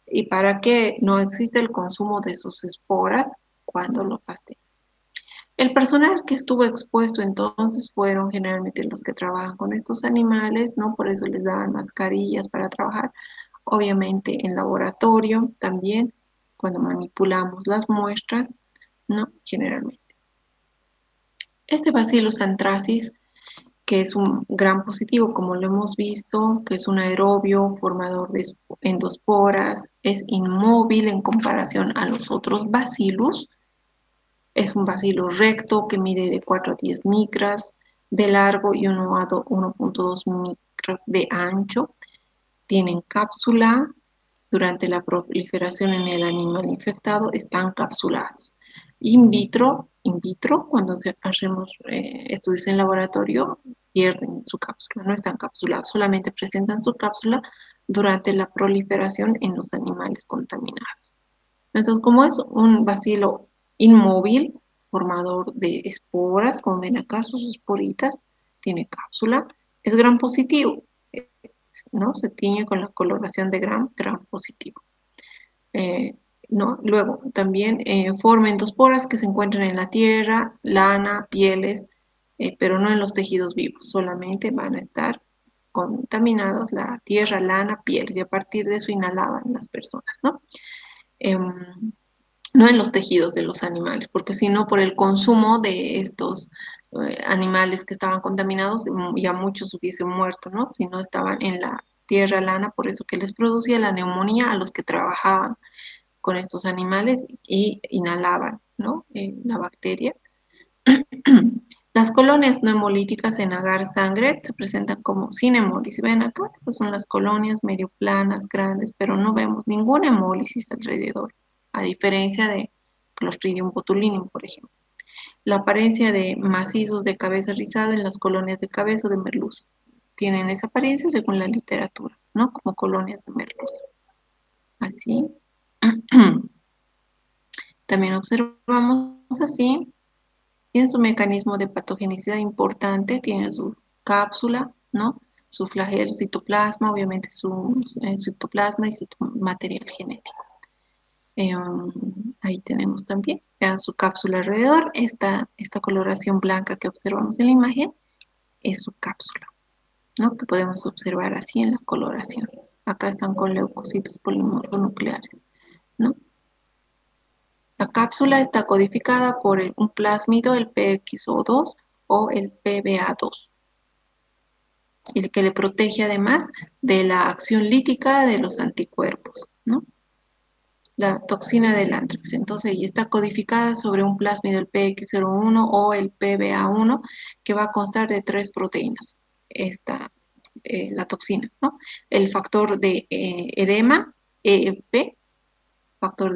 Y para que no exista el consumo de sus esporas cuando lo pastean. El personal que estuvo expuesto entonces fueron generalmente los que trabajan con estos animales, ¿no? Por eso les daban mascarillas para trabajar. Obviamente en laboratorio también, cuando manipulamos las muestras, ¿no? Generalmente. Este Bacillus anthracis, que es un gran positivo, como lo hemos visto, que es un aerobio formador de endosporas, es inmóvil en comparación a los otros bacillus. Es un bacilo recto que mide de 4 a 10 micras de largo y 1 a 1.2 micras de ancho. Tienen cápsula. Durante la proliferación en el animal infectado están capsulados. In vitro, cuando hacemos estudios en laboratorio, pierden su cápsula, no están capsulados, solamente presentan su cápsula durante la proliferación en los animales contaminados. Entonces, como es un bacilo inmóvil, formador de esporas, como ven acá, sus esporitas, tiene cápsula, es gram positivo, ¿no? Se tiñe con la coloración de gram positivo. ¿No? Luego, también forma endosporas que se encuentran en la tierra, lana, pieles, pero no en los tejidos vivos, solamente van a estar contaminados la tierra, lana, pieles, y a partir de eso inhalaban las personas, ¿no? No en los tejidos de los animales, porque si no, por el consumo de estos animales que estaban contaminados, ya muchos hubiesen muerto, ¿no? Si no estaban en la tierra, lana, por eso que les producía la neumonía a los que trabajaban con estos animales y inhalaban, ¿no? La bacteria. Las colonias no hemolíticas en agar sangre se presentan como sin hemólisis. Ven acá, estas son las colonias medio planas, grandes, pero no vemos ninguna hemólisis alrededor, a diferencia de Clostridium botulinum, por ejemplo. La apariencia de macizos de cabeza rizado en las colonias de cabeza o de merluza. Tienen esa apariencia según la literatura, ¿no? Como colonias de merluza. Así. También observamos así. Tiene su mecanismo de patogenicidad importante, tiene su cápsula, ¿no? Su flagelo, citoplasma, obviamente su citoplasma y su material genético. Ahí tenemos también, vean su cápsula alrededor. Esta coloración blanca que observamos en la imagen es su cápsula, ¿no? Que podemos observar así en la coloración. Acá están con leucocitos polimorfonucleares, ¿no? La cápsula está codificada por un plásmido, el PXO2 o el PBA2, el que le protege además de la acción lítica de los anticuerpos, ¿no? La toxina del antrax. Entonces, y está codificada sobre un plásmido, el PX01 o el PBA1, que va a constar de 3 proteínas. La toxina, ¿no? El factor de edema, EFP, factor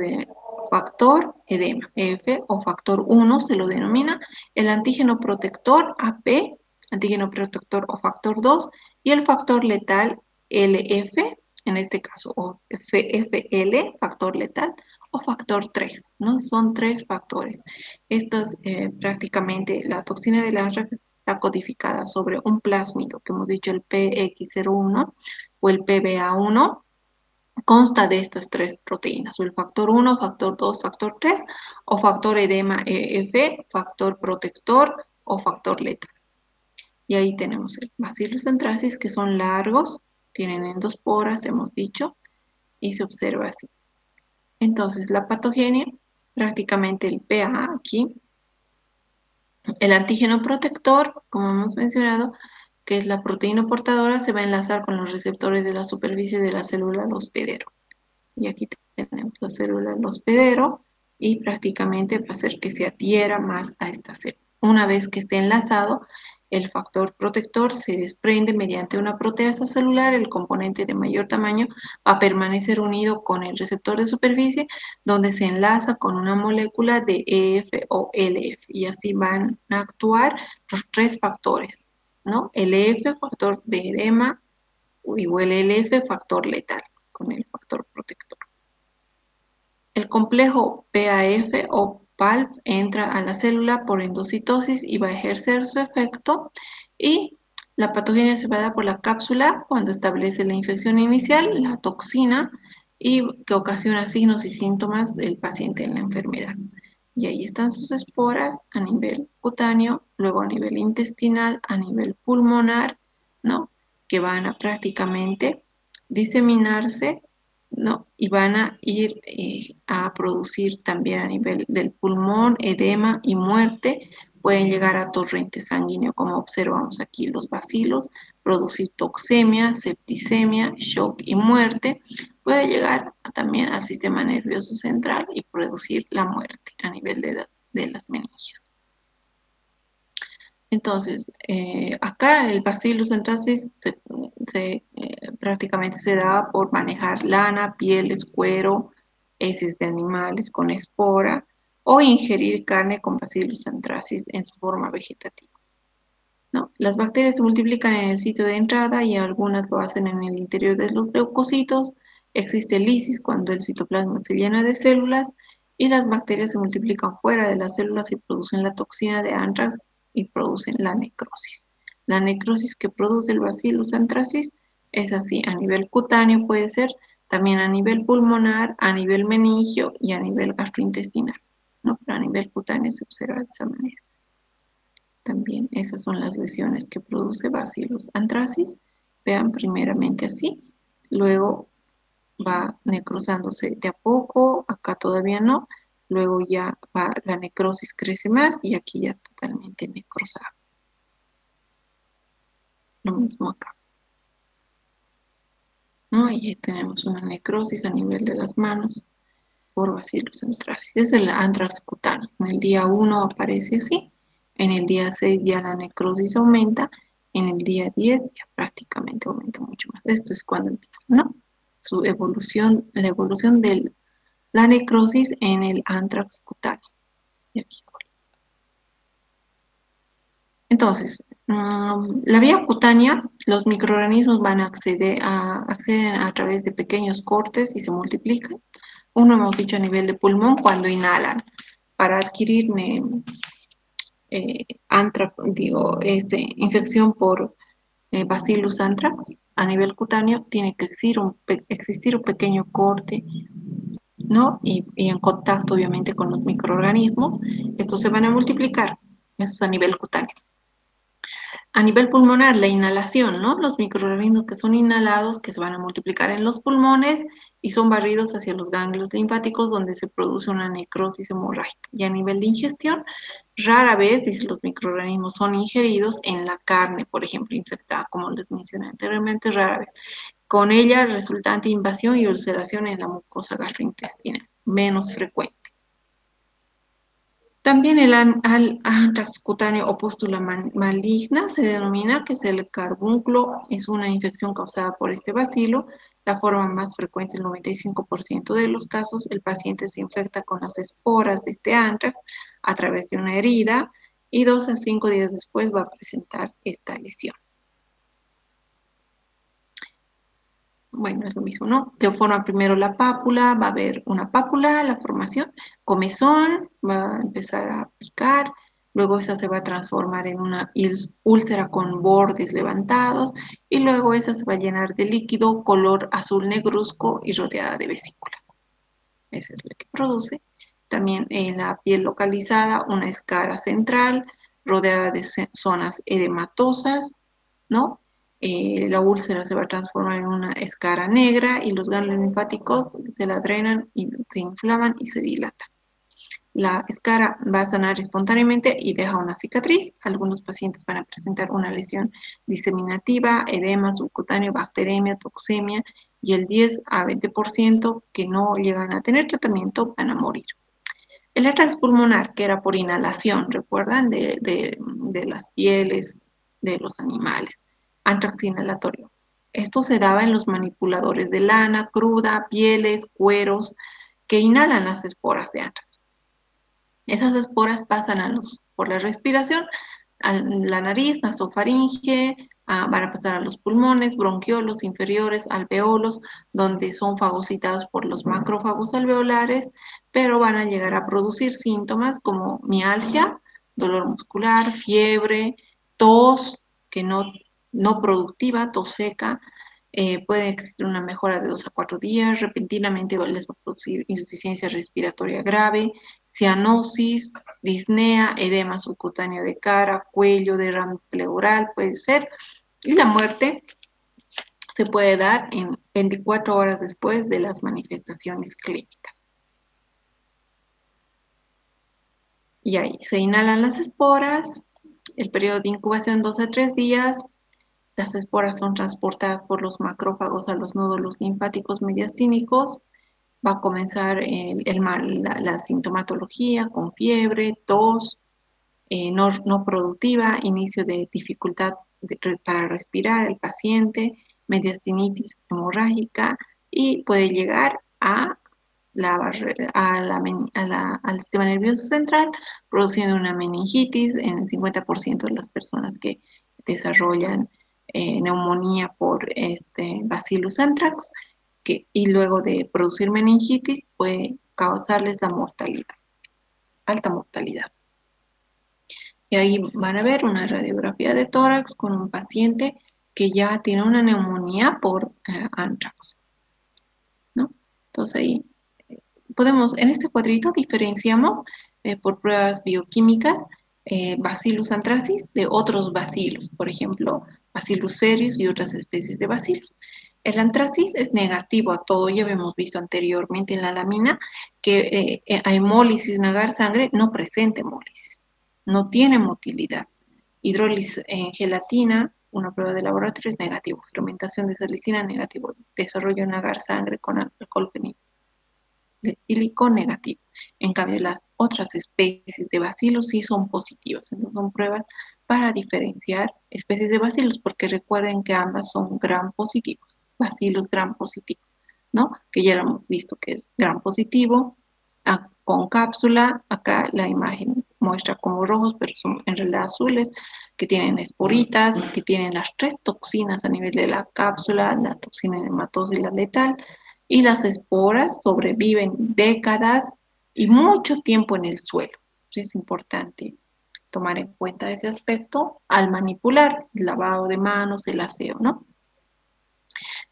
edema, EF o factor 1 se lo denomina, el antígeno protector AP, antígeno protector o factor 2, y el factor letal LF, en este caso, o FL, factor letal, o factor 3, ¿no? Son 3 factores. Estos prácticamente, la toxina del anthrax está codificada sobre un plásmido, que hemos dicho el PX01 o el PBA1, consta de estas 3 proteínas, o el factor 1, factor 2, factor 3, o factor edema EF, factor protector o factor letal. Y ahí tenemos el Bacillus anthracis, que son largos, tienen endosporas, hemos dicho, y se observa así. Entonces, la patogenia, prácticamente el PA aquí, el antígeno protector, como hemos mencionado, que es la proteína portadora, se va a enlazar con los receptores de la superficie de la célula hospedero. Y aquí tenemos la célula hospedero y prácticamente va a hacer que se adhiera más a esta célula. Una vez que esté enlazado, el factor protector se desprende mediante una proteasa celular. El componente de mayor tamaño va a permanecer unido con el receptor de superficie, donde se enlaza con una molécula de EF o LF, y así van a actuar los 3 factores, ¿no? El EF, factor de edema, o el LF, factor letal, con el factor protector. El complejo PAF o PALF entra a la célula por endocitosis y va a ejercer su efecto, y la patogenia se va a dar por la cápsula cuando establece la infección inicial, la toxina, y que ocasiona signos y síntomas del paciente en la enfermedad. Y ahí están sus esporas a nivel cutáneo, luego a nivel intestinal, a nivel pulmonar, ¿no? Que van a prácticamente diseminarse, ¿no? Y van a ir a producir también a nivel del pulmón edema y muerte. Pueden llegar a torrente sanguíneo, como observamos aquí los bacilos, producir toxemia, septicemia, shock y muerte. Puede llegar también al sistema nervioso central y producir la muerte a nivel de las meninges. Entonces, acá el Bacillus anthracis prácticamente se da por manejar lana, pieles, cuero, heces de animales con espora, o ingerir carne con Bacillus anthracis en su forma vegetativa, ¿no? Las bacterias se multiplican en el sitio de entrada y algunas lo hacen en el interior de los leucocitos. Existe lisis cuando el citoplasma se llena de células, y las bacterias se multiplican fuera de las células y producen la toxina de anthrax y producen la necrosis. La necrosis que produce el Bacillus anthracis es así: a nivel cutáneo puede ser, también a nivel pulmonar, a nivel meningio y a nivel gastrointestinal, ¿no? Pero a nivel cutáneo se observa de esa manera. También esas son las lesiones que produce Bacillus anthracis. Vean primeramente así, luego va necrosándose de a poco, acá todavía no, luego ya va, la necrosis crece más y aquí ya totalmente necrosado. Lo mismo acá, ¿no? Y ahí tenemos una necrosis a nivel de las manos por Bacillus anthracis. Es el anthrax cutáneo. En el día 1 aparece así, en el día 6 ya la necrosis aumenta, en el día 10 ya prácticamente aumenta mucho más. Esto es cuando empieza, ¿no? Su evolución, la evolución de la necrosis en el anthrax cutáneo. Y aquí. Entonces, la vía cutánea, los microorganismos van a acceden a través de pequeños cortes y se multiplican. Uno hemos dicho a nivel de pulmón cuando inhalan. Para adquirir infección por Bacillus anthrax a nivel cutáneo, tiene que existir un pequeño corte ¿no? Y en contacto, obviamente, con los microorganismos, estos se van a multiplicar. Eso es a nivel cutáneo. A nivel pulmonar, la inhalación, ¿no? Los microorganismos que son inhalados, que se van a multiplicar en los pulmones y son barridos hacia los ganglios linfáticos donde se produce una necrosis hemorrágica. Y a nivel de ingestión, rara vez, dice, los microorganismos son ingeridos en la carne, por ejemplo, infectada, como les mencioné anteriormente, rara vez. Con ella resultante invasión y ulceración en la mucosa gastrointestinal, menos frecuente. También el antrax cutáneo o pústula maligna se denomina, que es el carbúnculo, es una infección causada por este bacilo. La forma más frecuente, el 95% de los casos, el paciente se infecta con las esporas de este antrax a través de una herida y 2 a 5 días después va a presentar esta lesión. Bueno, es lo mismo, ¿no? Que forma primero la pápula, va a haber una pápula, la formación, comezón, va a empezar a picar, luego esa se va a transformar en una úlcera con bordes levantados y luego esa se va a llenar de líquido color azul negruzco y rodeada de vesículas. Esa es la que produce. También en la piel localizada, una escara central rodeada de zonas edematosas, ¿no? La úlcera se va a transformar en una escara negra y los ganglios linfáticos se la drenan y se inflaman y se dilatan. La escara va a sanar espontáneamente y deja una cicatriz. Algunos pacientes van a presentar una lesión diseminativa, edema subcutáneo, bacteremia, toxemia y el 10 a 20% que no llegan a tener tratamiento van a morir. El antrax pulmonar, que era por inhalación, ¿recuerdan? De las pieles de los animales. Antrax inhalatorio. Esto se daba en los manipuladores de lana, cruda, pieles, cueros, que inhalan las esporas de antrax. Esas esporas pasan por la respiración, a la nariz, nasofaringe, van a pasar a los pulmones, bronquiolos inferiores, alveolos, donde son fagocitados por los macrófagos alveolares, pero van a llegar a producir síntomas como mialgia, dolor muscular, fiebre, tos, que no productiva, tos seca, puede existir una mejora de 2 a 4 días, repentinamente les va a producir insuficiencia respiratoria grave, cianosis, disnea, edema subcutáneo de cara, cuello, derrame pleural, puede ser, y la muerte se puede dar en 24 horas después de las manifestaciones clínicas. Y ahí se inhalan las esporas, el periodo de incubación 2 a 3 días, las esporas son transportadas por los macrófagos a los nódulos linfáticos mediastínicos. Va a comenzar la sintomatología con fiebre, tos, no productiva, inicio de dificultad para respirar el paciente, mediastinitis hemorrágica y puede llegar al sistema nervioso central, produciendo una meningitis en el 50% de las personas que desarrollan neumonía por este Bacillus anthrax, y luego de producir meningitis puede causarles la mortalidad, alta mortalidad. Y ahí van a ver una radiografía de tórax con un paciente que ya tiene una neumonía por anthrax, ¿no? Entonces ahí en este cuadrito diferenciamos por pruebas bioquímicas Bacillus anthracis de otros bacilos, por ejemplo, Bacillus cereus y otras especies de bacilos. El anthracis es negativo a todo, ya habíamos visto anteriormente en la lámina que a hemólisis, negar sangre, no presenta hemólisis, no tiene motilidad. Hidrólisis en gelatina, una prueba de laboratorio es negativo, fermentación de salicina negativo, desarrollo en agar sangre con alcohol fenílico negativo. En cambio, las otras especies de bacilos sí son positivas. Entonces, son pruebas para diferenciar especies de bacilos, porque recuerden que ambas son gram positivos, bacilos gram positivos, ¿no? Que ya lo hemos visto que es gram positivo, con cápsula. Acá la imagen muestra como rojos, pero son en realidad azules, que tienen esporitas, que tienen las 3 toxinas a nivel de la cápsula, la toxina nematosa y la letal, y las esporas sobreviven décadas y mucho tiempo en el suelo. Es importante tomar en cuenta ese aspecto al manipular el lavado de manos, el aseo, ¿no?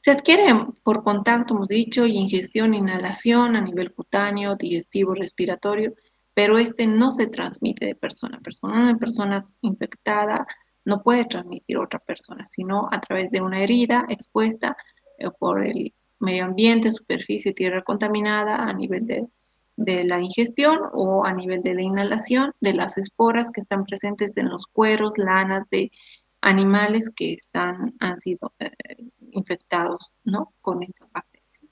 Se adquiere por contacto, hemos dicho, y ingestión, inhalación a nivel cutáneo, digestivo, respiratorio, pero este no se transmite de persona a persona. Una persona infectada no puede transmitir a otra persona, sino a través de una herida expuesta por el medio ambiente, superficie, tierra contaminada a nivel de la ingestión o a nivel de la inhalación de las esporas que están presentes en los cueros, lanas de animales que han sido infectados, ¿no? Con esas bacterias.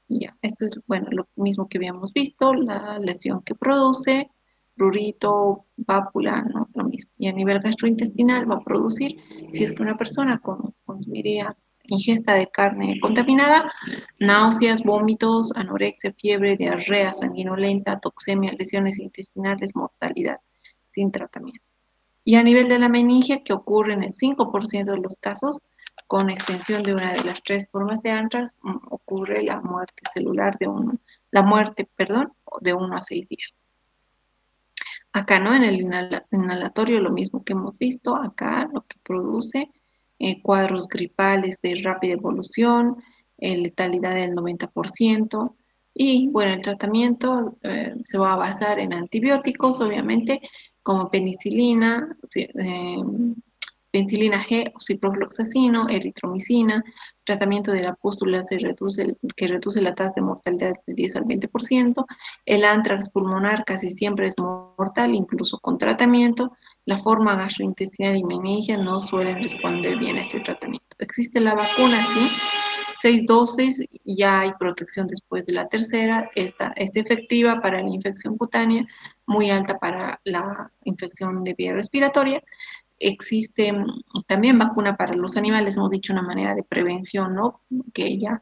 Y ya, esto es, bueno, lo mismo que habíamos visto, la lesión que produce, prurito, pápula, ¿no? Lo mismo. Y a nivel gastrointestinal va a producir, si es que una persona consumiría ingesta de carne contaminada, náuseas, vómitos, anorexia, fiebre, diarrea sanguinolenta, toxemia, lesiones intestinales, mortalidad sin tratamiento. Y a nivel de la meninge, que ocurre en el 5% de los casos, con extensión de una de las tres formas de antrax, ocurre la muerte celular de 1 a 6 días. Acá, ¿no? En el inhalatorio, lo mismo que hemos visto, acá lo que produce cuadros gripales de rápida evolución, letalidad del 90%, y bueno, el tratamiento se va a basar en antibióticos, obviamente, como penicilina, penicilina G, ciprofloxacino, eritromicina, tratamiento de la pústula que reduce la tasa de mortalidad del 10 al 20%, el antrax pulmonar casi siempre es mortal, incluso con tratamiento, la forma gastrointestinal y meningia no suelen responder bien a este tratamiento. Existe la vacuna, sí, 6 dosis, ya hay protección después de la tercera, esta es efectiva para la infección cutánea, muy alta para la infección de vía respiratoria. Existe también vacuna para los animales, hemos dicho una manera de prevención, ¿no? Que ya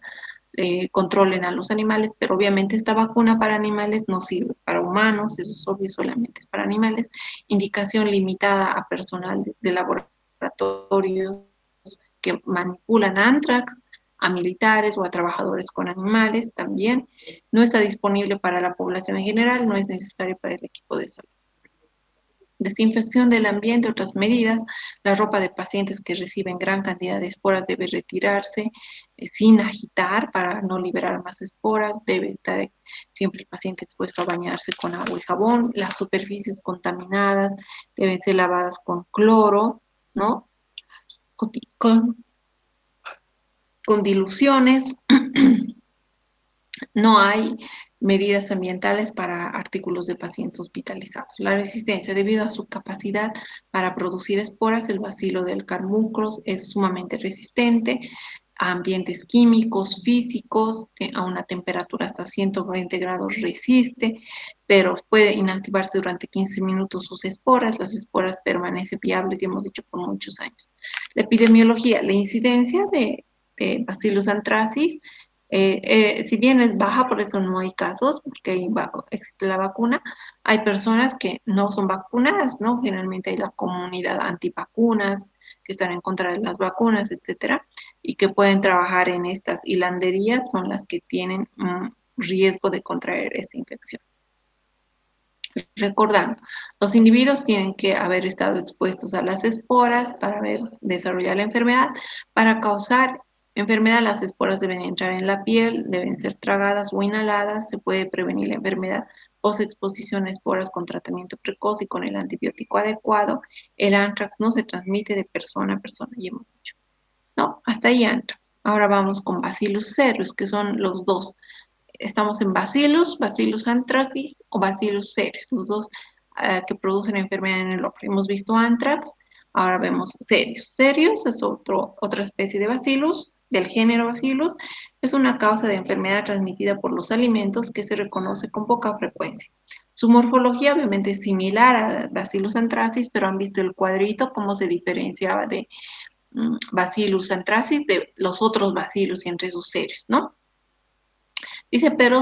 controlen a los animales, pero obviamente esta vacuna para animales no sirve para humanos, eso es obvio, solamente es para animales. Indicación limitada a personal de laboratorios que manipulan antrax, a militares o a trabajadores con animales también. No está disponible para la población en general, no es necesario para el equipo de salud. Desinfección del ambiente, otras medidas. La ropa de pacientes que reciben gran cantidad de esporas debe retirarse sin agitar para no liberar más esporas. Debe estar siempre el paciente expuesto a bañarse con agua y jabón. Las superficies contaminadas deben ser lavadas con cloro, ¿no? Con, con diluciones. No hay medidas ambientales para artículos de pacientes hospitalizados. La resistencia, debido a su capacidad para producir esporas, el bacilo del Carmunclos es sumamente resistente a ambientes químicos, físicos, a una temperatura hasta 120 grados resiste, pero puede inactivarse durante 15 minutos sus esporas. Las esporas permanecen viables y hemos dicho por muchos años. La epidemiología, la incidencia de Bacillus anthracis si bien es baja, por eso no hay casos, porque existe la vacuna, hay personas que no son vacunadas, ¿no? Generalmente hay la comunidad antivacunas que están en contra de las vacunas, etcétera, y que pueden trabajar en estas hilanderías, son las que tienen riesgo de contraer esta infección. Recordando, los individuos tienen que haber estado expuestos a las esporas para desarrollar la enfermedad. Para causar enfermedad, las esporas deben entrar en la piel, deben ser tragadas o inhaladas. Se puede prevenir la enfermedad post-exposición a esporas con tratamiento precoz y con el antibiótico adecuado. El anthrax no se transmite de persona a persona, ya hemos dicho. No, hasta ahí anthrax. Ahora vamos con Bacillus cereus, que son los dos. Estamos en Bacillus anthracis o Bacillus cereus, los dos que producen enfermedad en el hombre. Hemos visto anthrax, ahora vemos cereus. Cereus es otra especie de Bacillus, del género Bacillus. Es una causa de enfermedad transmitida por los alimentos que se reconoce con poca frecuencia. Su morfología obviamente es similar a Bacillus anthracis, pero han visto el cuadrito, cómo se diferenciaba de Bacillus anthracis de los otros Bacillus entre sus cereus, ¿no? Dice, pero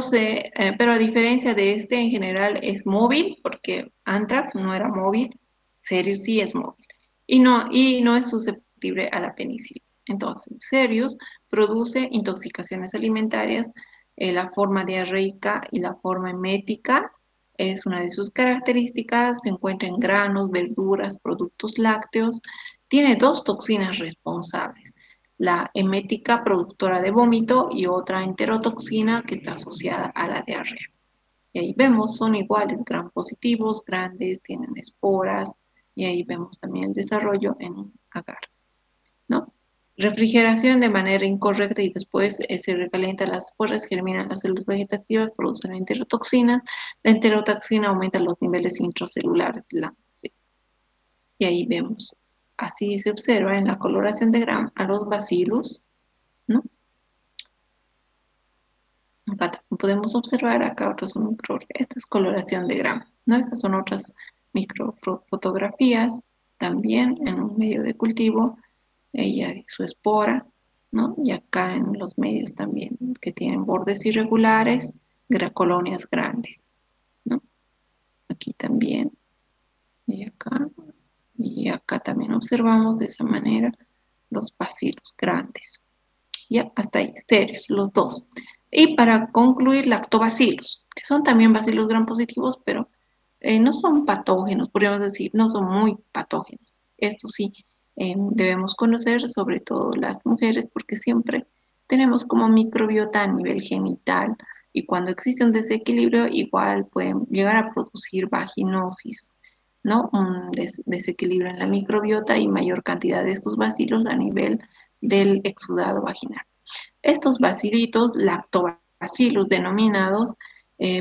a diferencia de este, en general es móvil, porque Anthrax no era móvil, Serious sí es móvil, y no es susceptible a la penicilina. Entonces, Serious produce intoxicaciones alimentarias, la forma diarreica y la forma emética es una de sus características, se encuentra en granos, verduras, productos lácteos, tiene dos toxinas responsables. la emética productora de vómito y otra enterotoxina que está asociada a la diarrea. Y ahí vemos, son iguales, gram positivos, grandes, tienen esporas, y ahí vemos también el desarrollo en un agar, ¿no? Refrigeración de manera incorrecta y después se recalientan las esporas, germinan las células vegetativas, producen enterotoxinas. La enterotoxina aumenta los niveles intracelulares de la C. Y ahí vemos, así se observa en la coloración de Gram a los bacillus, ¿no? Acá podemos observar acá otras esta es coloración de Gram, ¿no? Estas son otras microfotografías también en un medio de cultivo, ella su espora, ¿no? Y acá en los medios también que tienen bordes irregulares, colonias grandes, ¿no? Aquí también y acá también observamos de esa manera los bacilos grandes. Ya, hasta ahí, serios, los dos. Y para concluir, lactobacilos, que son también bacilos gram positivos, pero no son patógenos, podríamos decir, no son muy patógenos. Esto sí, debemos conocer, sobre todo las mujeres, porque siempre tenemos como microbiota a nivel genital y cuando existe un desequilibrio, igual pueden llegar a producir vaginosis, ¿no? Un desequilibrio en la microbiota y mayor cantidad de estos bacilos a nivel del exudado vaginal. Estos bacilitos, lactobacillus denominados,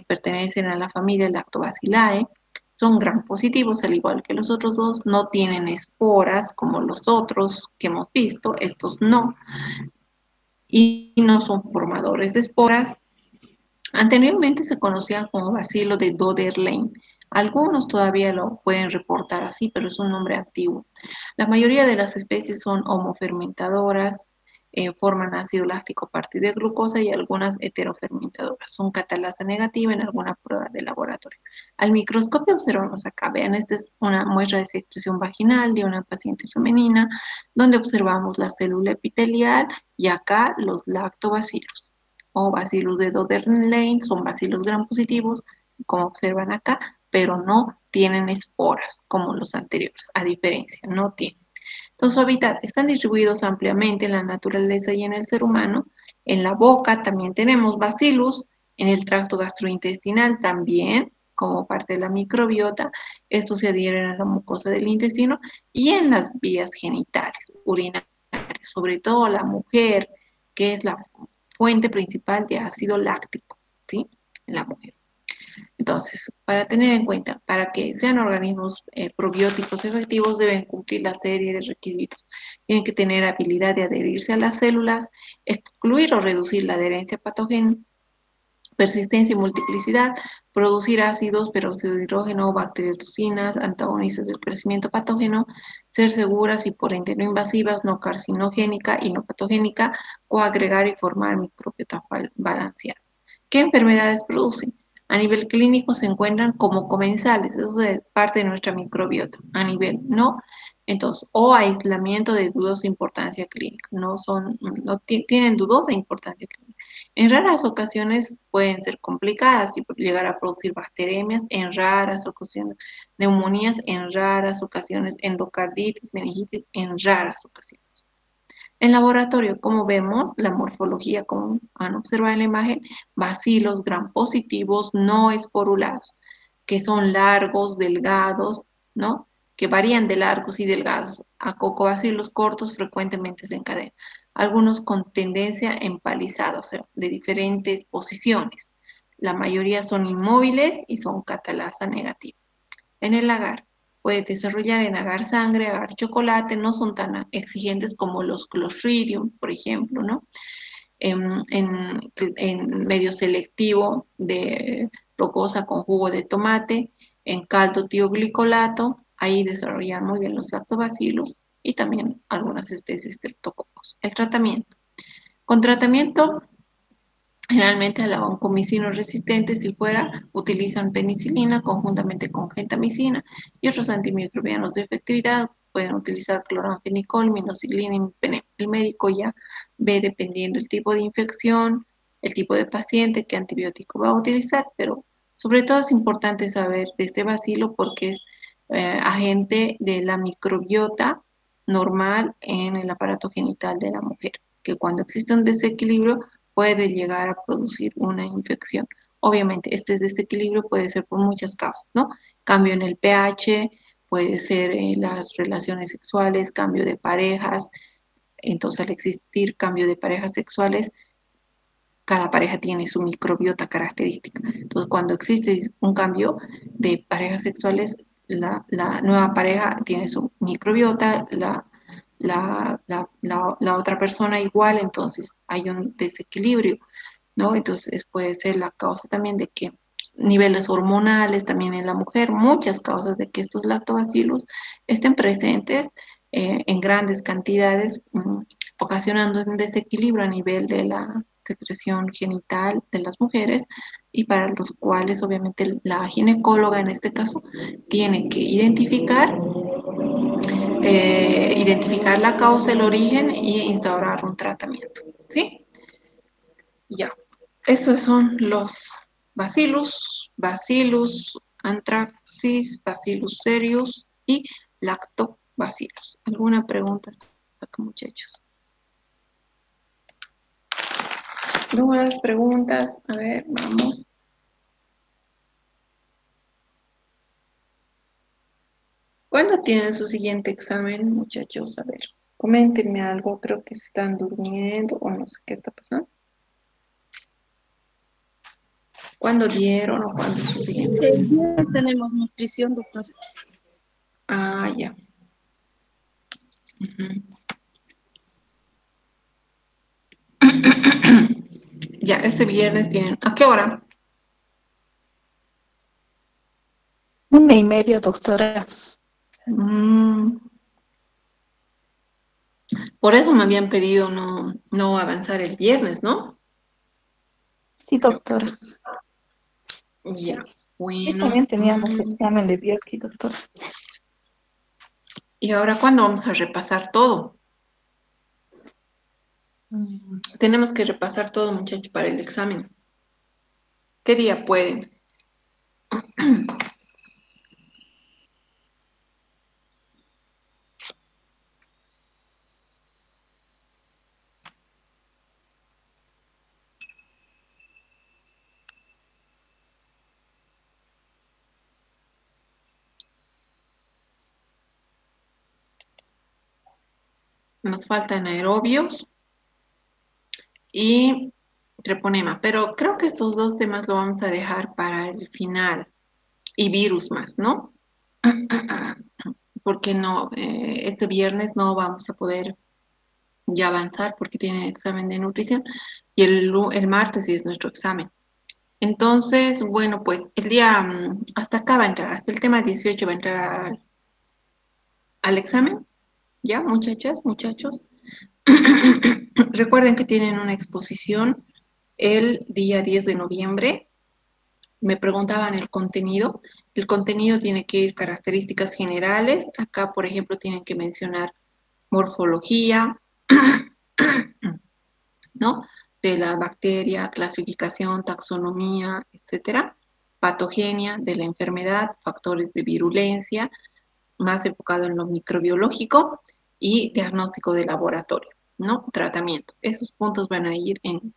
pertenecen a la familia Lactobacilliae, son gram positivos al igual que los otros dos, no tienen esporas como los otros que hemos visto, estos no, y no son formadores de esporas. Anteriormente se conocían como bacilo de Doder-Lane. Algunos todavía lo pueden reportar así, pero es un nombre antiguo. La mayoría de las especies son homofermentadoras, forman ácido láctico a partir de glucosa y algunas heterofermentadoras. Son catalasa negativa en alguna prueba de laboratorio. Al microscopio observamos acá, vean, esta es una muestra de secreción vaginal de una paciente femenina, donde observamos la célula epitelial y acá los lactobacilos o bacilos de Doder-Lane, son bacilos gram positivos, como observan acá, pero no tienen esporas como los anteriores, a diferencia, no tienen. Entonces, su hábitat están distribuidos ampliamente en la naturaleza y en el ser humano. En la boca también tenemos bacillus, en el tracto gastrointestinal también, como parte de la microbiota. Estos se adhieren a la mucosa del intestino y en las vías genitales, urinarias, sobre todo la mujer, que es la fuente principal de ácido láctico, ¿sí? En la mujer. Entonces, para tener en cuenta, para que sean organismos probióticos efectivos, deben cumplir la serie de requisitos. Tienen que tener habilidad de adherirse a las células, excluir o reducir la adherencia patógena, persistencia y multiplicidad, producir ácidos, peróxido de hidrógeno, bacteriocinas, antagonistas del crecimiento patógeno, ser seguras y por ende no invasivas, no carcinogénica y no patogénica, coagregar y formar microbiota balanceada. ¿Qué enfermedades producen? A nivel clínico se encuentran como comensales, eso es parte de nuestra microbiota. A nivel no, entonces, o aislamiento de dudosa importancia clínica, no tienen dudosa importancia clínica. En raras ocasiones pueden ser complicadas y llegar a producir bacteremias, en raras ocasiones neumonías, en raras ocasiones endocarditis, meningitis, en raras ocasiones. En laboratorio, como vemos, la morfología, como han observado en la imagen, bacilos gram positivos no esporulados, que son largos, delgados, ¿no? Que varían de largos y delgados. A cocobacilos cortos frecuentemente se encadenan, algunos con tendencia empalizada, o sea, de diferentes posiciones. La mayoría son inmóviles y son catalasa negativa. En el agar, puede desarrollar en agar sangre, agar chocolate, no son tan exigentes como los Clostridium, por ejemplo, ¿no? En medio selectivo de rocosa con jugo de tomate, en caldo tioglicolato, ahí desarrollan muy bien los lactobacilos y también algunas especies de streptococos. El tratamiento. Con tratamiento generalmente a la vancomicina resistente, si fuera, utilizan penicilina conjuntamente con gentamicina y otros antimicrobianos de efectividad. Pueden utilizar cloranfenicol, minoxidilina y mepenep. El médico ya ve dependiendo el tipo de infección, el tipo de paciente, qué antibiótico va a utilizar, pero sobre todo es importante saber de este bacilo porque es agente de la microbiota normal en el aparato genital de la mujer, que cuando existe un desequilibrio puede llegar a producir una infección. Obviamente, este desequilibrio puede ser por muchas causas, ¿no? Cambio en el pH, puede ser las relaciones sexuales, cambio de parejas. Entonces, al existir cambio de parejas sexuales, cada pareja tiene su microbiota característica. Entonces, cuando existe un cambio de parejas sexuales, la nueva pareja tiene su microbiota, la otra persona igual, entonces hay un desequilibrio, ¿no? Entonces puede ser la causa también de que niveles hormonales también en la mujer, muchas causas de que estos lactobacillus estén presentes en grandes cantidades, ocasionando un desequilibrio a nivel de la secreción genital de las mujeres y para los cuales obviamente la ginecóloga en este caso tiene que identificar la causa, el origen y instaurar un tratamiento, ¿sí? Ya, esos son los Bacillus anthracis, Bacillus cereus y Lactobacillus. ¿Alguna pregunta hasta acá, muchachos? ¿Dudas, preguntas? A ver, vamos. ¿Cuándo tienen su siguiente examen, muchachos? A ver, coméntenme algo. Creo que se están durmiendo o no sé qué está pasando. ¿Cuándo dieron o cuándo es su siguiente? El viernes tenemos nutrición, doctor. Ah, ya. Ujú. Ya, este viernes tienen. ¿A qué hora? 1:30, doctora. Mm, por eso me habían pedido no avanzar el viernes, ¿no? Sí, Creo que doctora. sí. Ya, Y bueno. también teníamos examen de bioquí, doctora. ¿Y ahora cuándo vamos a repasar todo? Tenemos que repasar todo, muchachos, para el examen. ¿Qué día pueden? Nos faltan aerobios y treponema, pero creo que estos dos temas lo vamos a dejar para el final. Y virus más, ¿no? Porque no, este viernes no vamos a poder ya avanzar porque tiene examen de nutrición y el martes sí es nuestro examen. Entonces, bueno, pues el día, hasta acá va a entrar, hasta el tema 18 va a entrar al examen, ¿ya, muchachas, muchachos? Recuerden que tienen una exposición el día 10 de noviembre. Me preguntaban el contenido. El contenido tiene que ir características generales. Acá, por ejemplo, tienen que mencionar morfología, ¿no? De la bacteria, clasificación, taxonomía, etcétera. Patogenia de la enfermedad, factores de virulencia, más enfocado en lo microbiológico y diagnóstico de laboratorio, ¿no? Tratamiento. Esos puntos van a ir en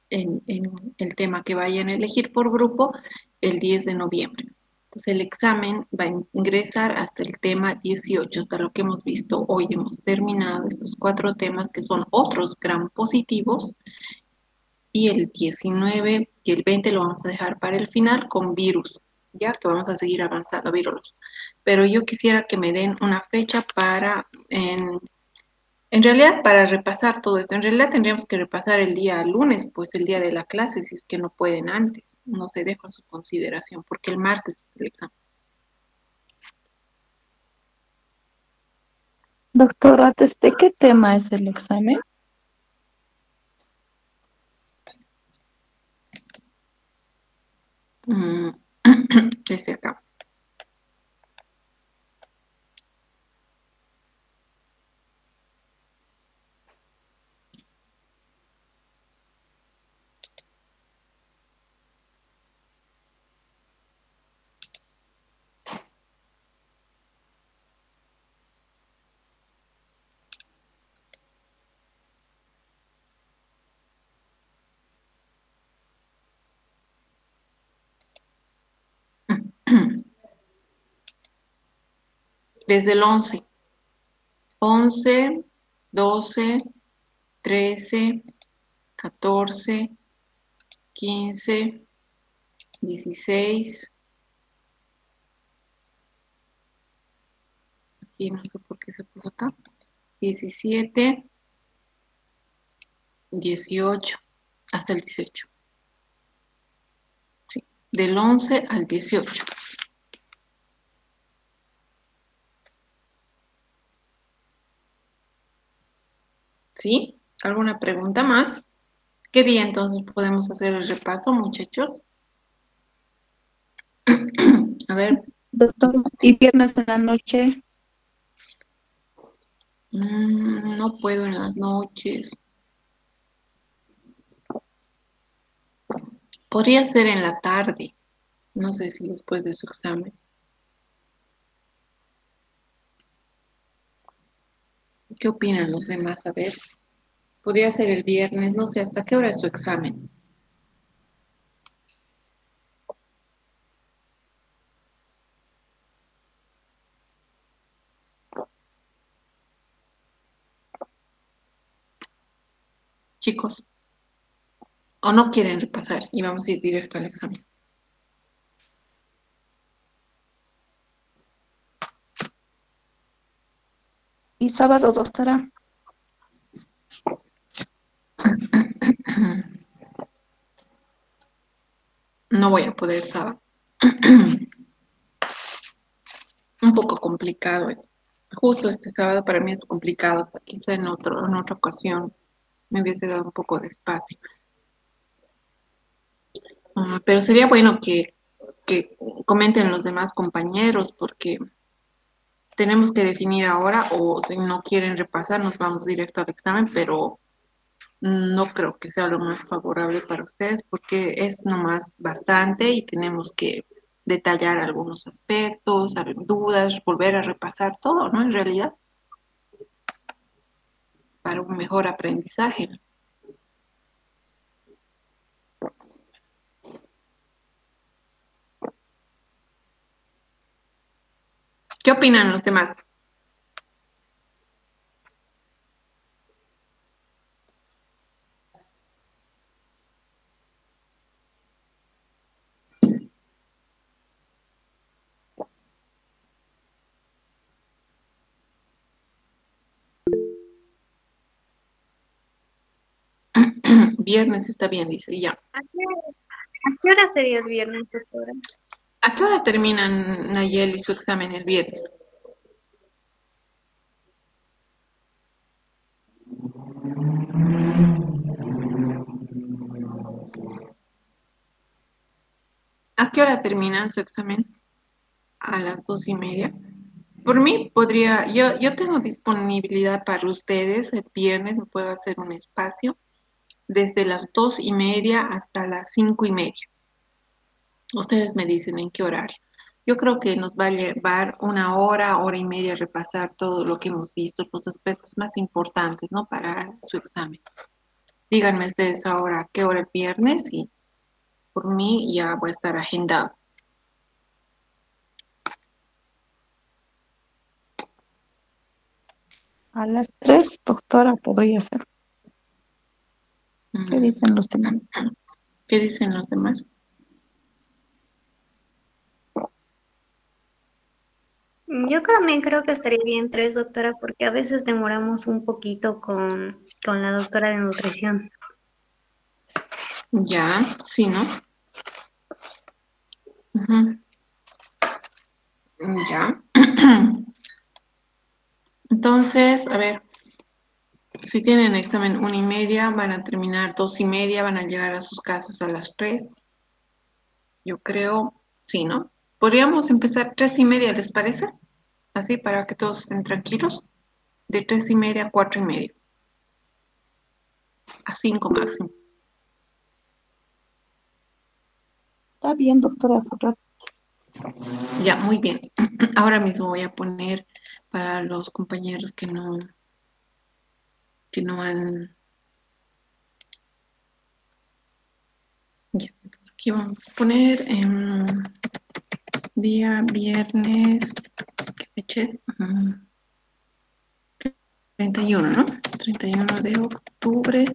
el tema que vayan a elegir por grupo el 10 de noviembre. Entonces el examen va a ingresar hasta el tema 18, hasta lo que hemos visto hoy. Hemos terminado estos 4 temas que son otros gram positivos y el 19 y el 20 lo vamos a dejar para el final con virus, ya que vamos a seguir avanzando virología. Pero yo quisiera que me den una fecha para en realidad, para repasar todo esto, en realidad tendríamos que repasar el día lunes, pues el día de la clase, si es que no pueden antes. No se deja a su consideración, porque el martes es el examen. Doctora, ¿desde qué tema es el examen? Mm, Desde acá. desde el 11. 11, 12, 13, 14, 15, 16. Aquí no sé por qué se puso acá. 17, 18, hasta el 18. Sí, del 11 al 18. ¿Sí? ¿Alguna pregunta más? ¿Qué día entonces podemos hacer el repaso, muchachos? A ver, Doctora, ¿y viernes en la noche? no puedo en las noches. Podría ser en la tarde. No sé si después de su examen. ¿Qué opinan los demás? A ver, podría ser el viernes. No sé hasta qué hora es su examen. Chicos, o no quieren repasar y vamos a ir directo al examen. ¿Y sábado, doctora? No voy a poder sábado. Un poco complicado es. Justo este sábado para mí es complicado. Quizá en otra ocasión me hubiese dado un poco de espacio. Pero sería bueno que comenten los demás compañeros porque tenemos que definir ahora o si no quieren repasar nos vamos directo al examen, pero no creo que sea lo más favorable para ustedes porque es nomás bastante y tenemos que detallar algunos aspectos, dudas, volver a repasar todo, ¿no? En realidad, para un mejor aprendizaje. ¿Qué opinan los demás? Viernes está bien, dice ya. ¿A qué hora sería el viernes, doctora? ¿A qué hora terminan Nayeli su examen el viernes? ¿A qué hora terminan su examen? A las 2:30. Por mí podría, yo tengo disponibilidad para ustedes el viernes, me puedo hacer un espacio desde las 2:30 hasta las 5:30. Ustedes me dicen en qué horario. Yo creo que nos va a llevar una hora, hora y media repasar todo lo que hemos visto, los aspectos más importantes, ¿no? Para su examen. Díganme ustedes ahora a qué hora el viernes y por mí ya voy a estar agendado. A las 3, doctora, podría ser. ¿Qué dicen los demás? ¿Qué dicen los demás? Yo también creo que estaría bien 3, doctora, porque a veces demoramos un poquito con la doctora de nutrición. Ya, sí, ¿no? Ujú. Ya. Entonces, a ver, si tienen examen 1:30, van a terminar 2:30, van a llegar a sus casas a las 3. Yo creo, sí, ¿no? Podríamos empezar 3:30, ¿les parece? Así para que todos estén tranquilos. De 3:30 a 4:30. A 5 máximo. Está bien, doctora, su rato. Ya, muy bien. Ahora mismo voy a poner para los compañeros que no han. Ya, entonces aquí vamos a poner día viernes. ¿Qué fecha es 31, ¿no? 31 de octubre.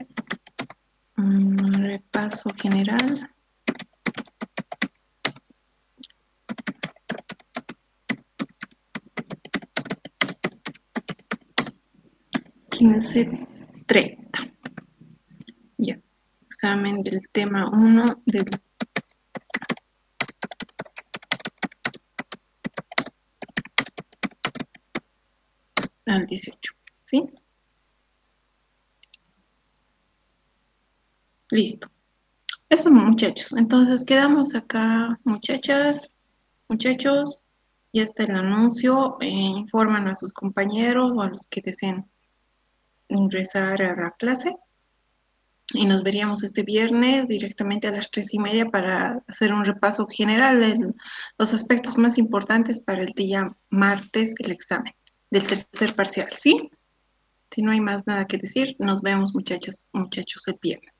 Repaso general. $15:30. Ya. Examen del tema 1 del al 18, ¿sí? Listo. Eso, muchachos. Entonces quedamos acá, muchachas, muchachos. Ya está el anuncio. Informan a sus compañeros o a los que deseen ingresar a la clase. Y nos veríamos este viernes directamente a las 3:30 para hacer un repaso general de los aspectos más importantes para el día martes, el examen del tercer parcial, ¿sí? Si no hay más nada que decir, nos vemos, muchachos, muchachos, el viernes.